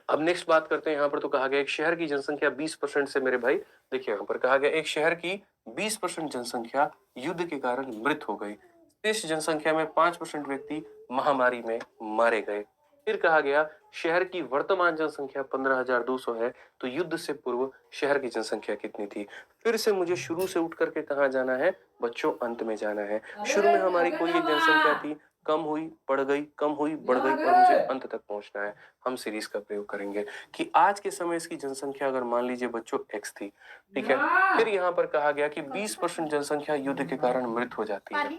[SPEAKER 1] अब नेक्स्ट बात करते हैं। यहाँ पर तो कहा गया एक शहर की जनसंख्या 20% से मेरे भाई, देखिए यहाँ पर कहा गया एक शहर की 20% जनसंख्या युद्ध के कारण मृत हो गई। इस जनसंख्या में 5% व्यक्ति महामारी में मारे गए। फिर कहा गया शहर की वर्तमान जनसंख्या 15,200 है, तो युद्ध से पूर्व शहर की जनसंख्या कितनी थी। फिर से मुझे शुरू से उठ करके कहाँ जाना है बच्चों, अंत में जाना है। शुरू में हमारी कोई एक जनसंख्या थी, कम हुई, बढ़ गई, कम हुई, बढ़ गई, और मुझे अंत तक पहुंचना है। हम सीरीज का प्रयोग करेंगे कि आज के समय इसकी जनसंख्या अगर मान लीजिए बच्चों x थी। ठीक है, फिर यहाँ पर कहा गया कि 20% जनसंख्या युद्ध के कारण मृत हो जाती है।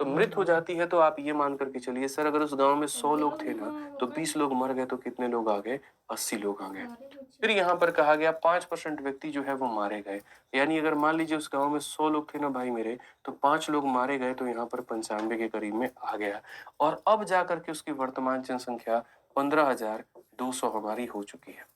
[SPEAKER 1] तो मृत हो जाती है तो आप ये मान करके चलिए सर अगर उस गांव में 100 लोग थे ना तो 20 लोग मर गए तो कितने लोग आ गए, 80 लोग आ गए। फिर यहाँ पर कहा गया 5% व्यक्ति जो है वो मारे गए, यानी अगर मान लीजिए उस गांव में 100 लोग थे ना भाई मेरे, तो 5 लोग मारे गए तो यहाँ पर 95 के करीब में आ गया। और अब जा करके उसकी वर्तमान जनसंख्या 15,200 हमारी हो चुकी है।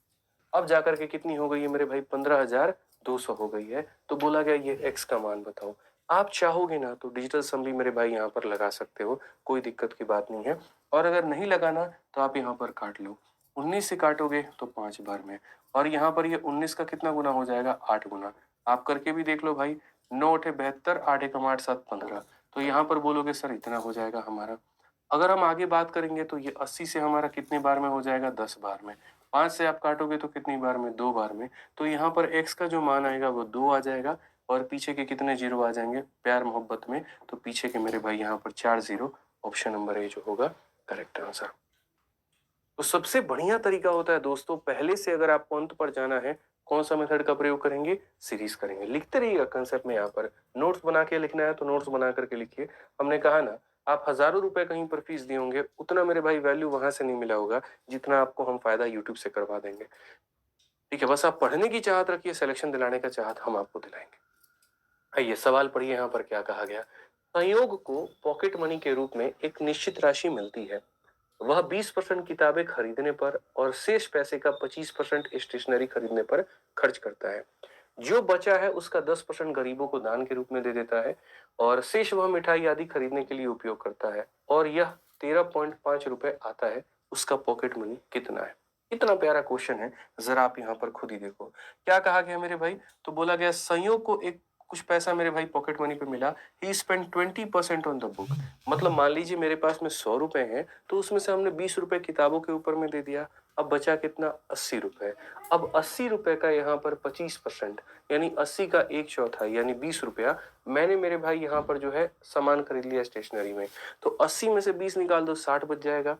[SPEAKER 1] अब जाकर के कितनी हो गई है मेरे भाई, 15,200 हो गई है। तो बोला गया ये x का मान बताओ। आप चाहोगे ना तो डिजिटल सम भी मेरे भाई यहाँ पर लगा सकते हो, कोई दिक्कत की बात नहीं है। और अगर नहीं लगाना तो आप यहाँ पर काट लो, 19 से काटोगे तो 5 बार में, और यहाँ पर ये 19 का कितना गुना हो जाएगा, 8 गुना। आप करके भी देख लो भाई, 9 8 72, 8 1 8 7 15। तो यहाँ पर बोलोगे सर इतना हो जाएगा हमारा। अगर हम आगे बात करेंगे तो ये 80 से हमारा कितने बार में हो जाएगा, 10 बार में। 5 से आप काटोगे तो कितनी बार में, 2 बार में। तो यहाँ पर x का जो मान आएगा वो 2 आ जाएगा, और पीछे के कितने जीरो आ जाएंगे प्यार मोहब्बत में, तो पीछे के मेरे भाई यहाँ पर 4 जीरो। ऑप्शन नंबर ए जो होगा करेक्ट आंसर। तो सबसे बढ़िया तरीका होता है दोस्तों, पहले से अगर आपको अंत पर जाना है, कौन सा मेथड का प्रयोग करेंगे, सीरीज करेंगे। लिखते रहिएगा कंसेप्ट में, यहाँ पर नोट्स बना के लिखना है तो नोट्स बना करके लिखिए। हमने कहा ना आप हजारों रुपए कहीं पर फीस दिए होंगे, उतना मेरे भाई वैल्यू वहां से नहीं मिला होगा जितना आपको हम फायदा यूट्यूब से करवा देंगे। ठीक है, बस आप पढ़ने की चाहत रखिए, सिलेक्शन दिलाने का चाहत हम आपको दिलाएंगे। आइए सवाल पढ़िए, यहाँ पर क्या कहा गया। संयोग को पॉकेट मनी के रूप में एक निश्चित राशि मिलती है, वह 20% किताबें खरीदने पर और शेष पैसे का 25% स्टेशनरी खरीदने पर खर्च करता है। जो बचा है उसका 10% गरीबों को दान के रूप में दे देता है, और शेष वह मिठाई आदि खरीदने के लिए उपयोग करता है, और यह 13.5 रुपए आता है। उसका पॉकेट मनी कितना है। इतना प्यारा क्वेश्चन है, जरा आप यहाँ पर खुद ही देखो क्या कहा गया मेरे भाई। तो बोला गया संयोग को एक कुछ पैसा मेरे भाई पॉकेट मनी पे मिला, ही स्पेंड 20% ऑन द बुक। मतलब मान लीजिए मेरे पास में 100 रुपए हैं, तो उसमें से हमने 20 रुपए किताबों के ऊपर में दे दिया, अब बचा कितना, 80 रुपए। अब 80 रुपए का यहाँ पर 25% यानी 80 का 1/4 यानी 20 रुपया मैंने मेरे भाई यहाँ पर जो है सामान खरीद लिया स्टेशनरी में, तो 80 में से 20 निकाल दो, 60 बच जाएगा।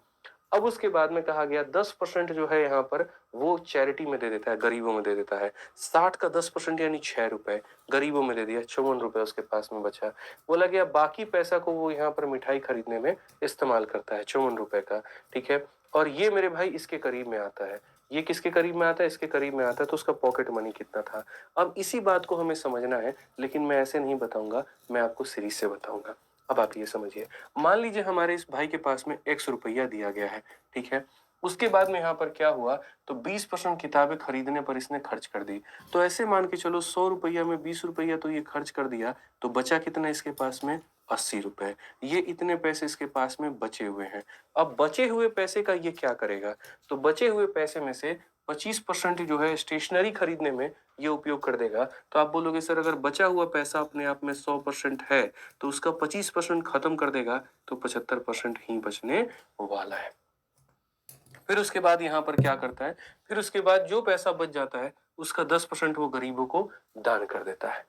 [SPEAKER 1] अब उसके बाद में कहा गया 10% जो है यहाँ पर वो चैरिटी में दे देता है, गरीबों में दे देता है। 60 का 10% यानी 6 रुपए गरीबों में दे दिया, 54 रुपए उसके पास में बचा। बोला गया बाकी पैसा को वो यहाँ पर मिठाई खरीदने में इस्तेमाल करता है, 54 रुपए का। ठीक है, और ये मेरे भाई इसके करीब में आता है, ये किसके करीब में आता है, इसके करीब में आता है। तो उसका पॉकेट मनी कितना था। अब इसी बात को हमें समझना है, लेकिन मैं ऐसे नहीं बताऊंगा, मैं आपको सीरीज से बताऊंगा। अब आप ये समझिए, मान लीजिए हमारे इस भाई के पास में x रुपया दिया गया है, ठीक है। उसके बाद में यहाँ पर क्या हुआ, तो 20% किताबें खरीदने पर इसने खर्च कर दी। तो ऐसे मान के चलो 100 रुपया में 20 रुपया तो ये खर्च कर दिया, तो बचा कितना इसके पास में, 80 रुपए। ये इतने पैसे इसके पास में बचे हुए हैं। अब बचे हुए पैसे का ये क्या करेगा, तो बचे हुए पैसे में से 25% जो है स्टेशनरी खरीदने में ये उपयोग कर देगा। तो आप बोलोगे सर अगर बचा हुआ पैसा अपने आप में 100% है तो उसका 25% खत्म कर देगा, तो 75% ही बचने वाला है। फिर उसके बाद यहाँ पर क्या करता है, फिर उसके बाद जो पैसा बच जाता है उसका 10% वो गरीबों को दान कर देता है।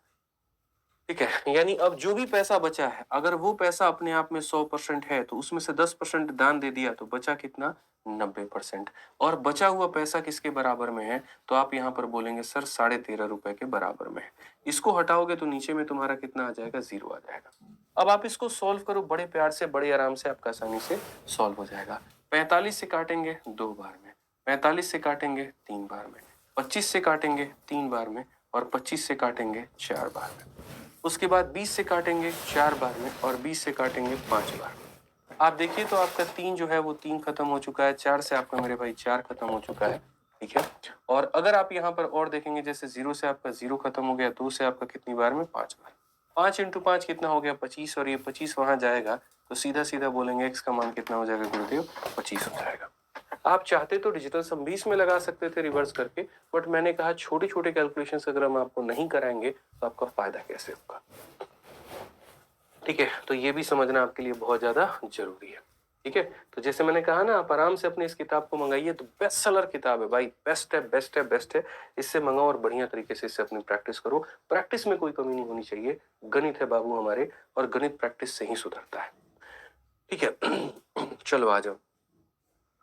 [SPEAKER 1] ठीक है, यानी अब जो भी पैसा बचा है, अगर वो पैसा अपने आप में 100% है तो उसमें से 10% दान दे दिया, तो बचा कितना, 90%। और बचा हुआ पैसा किसके बराबर में है, तो आप यहाँ पर बोलेंगे सर 13.5 रुपए के बराबर में है। इसको हटाओगे तो नीचे में तुम्हारा कितना आ जाएगा, 0 आ जाएगा। अब आप इसको सॉल्व करो बड़े प्यार से, बड़े आराम से, आपका आसानी से सॉल्व हो जाएगा। 45 से काटेंगे 2 बार में, 45 से काटेंगे 3 बार में, 25 से काटेंगे 3 बार में, और 25 से काटेंगे 4 बार में। उसके बाद 20 से काटेंगे 4 बार में, और 20 से काटेंगे 5 बार में। आप देखिए तो आपका 3 जो है वो 3 खत्म हो चुका है, 4 से आपका मेरे भाई 4 खत्म हो चुका है। ठीक है, और अगर आप यहाँ पर और देखेंगे, जैसे 0 से आपका 0 खत्म हो गया, 2 से आपका कितनी बार में, 5 बार। 5 × 5 कितना हो गया, 25, और ये 25 वहां जाएगा तो सीधा सीधा बोलेंगे x का मान कितना हो जाएगा गुरुदेव, 25 हो जाएगा। आप चाहते तो डिजिटल सम 20 में लगा सकते थे रिवर्स करके, बट मैंने कहा छोटे छोटे कैलकुलेशंस अगर हम आपको नहीं कराएंगे तो आपका फायदा कैसे होगा। ठीक है, तो ये भी समझना आपके लिए बहुत ज्यादा जरूरी है। ठीक है, तो जैसे मैंने कहा ना, आप आराम से अपने इस किताब को मंगाइए, तो बेस्ट सेलर किताब है भाई, बेस्ट है, बेस्ट है, बेस्ट है। इससे मंगाओ और बढ़िया तरीके से इससे अपनी प्रैक्टिस करो। प्रैक्टिस में कोई कमी नहीं होनी चाहिए, गणित है बाबू हमारे, और गणित प्रैक्टिस से ही सुधरता है। ठीक है, चलो आ जाओ।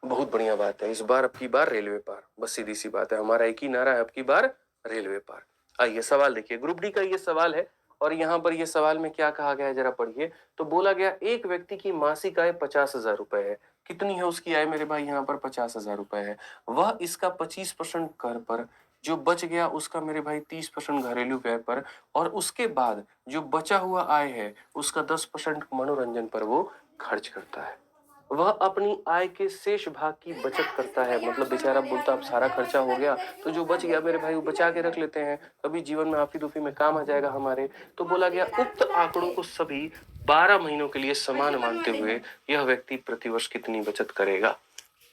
[SPEAKER 1] बहुत बढ़िया बात है, इस बार, अब की बार रेलवे पार, बस सीधी सी बात है, हमारा एक ही नारा है, अब की बार रेलवे पार। आइए सवाल देखिए, ग्रुप डी का ये सवाल है, और यहाँ पर ये सवाल में क्या कहा गया है जरा पढ़िए। तो बोला गया एक व्यक्ति की मासिक आय 50,000 रुपए है। कितनी है उसकी आय मेरे भाई? यहाँ पर 50,000 रुपए है। वह इसका 25% कर पर, जो बच गया उसका मेरे भाई 30% घरेलू व्यय पर, और उसके बाद जो बचा हुआ आय है उसका 10% मनोरंजन पर वो खर्च करता है। वह अपनी आय के शेष भाग की बचत करता है। मतलब बेचारा बोलता अब सारा खर्चा हो गया तो जो बच गया मेरे भाई वो बचा के रख लेते हैं, कभी जीवन में हाफी दूफी में काम आ जाएगा हमारे। तो बोला गया उक्त आंकड़ों को सभी 12 महीनों के लिए समान मानते हुए यह व्यक्ति प्रतिवर्ष कितनी बचत करेगा।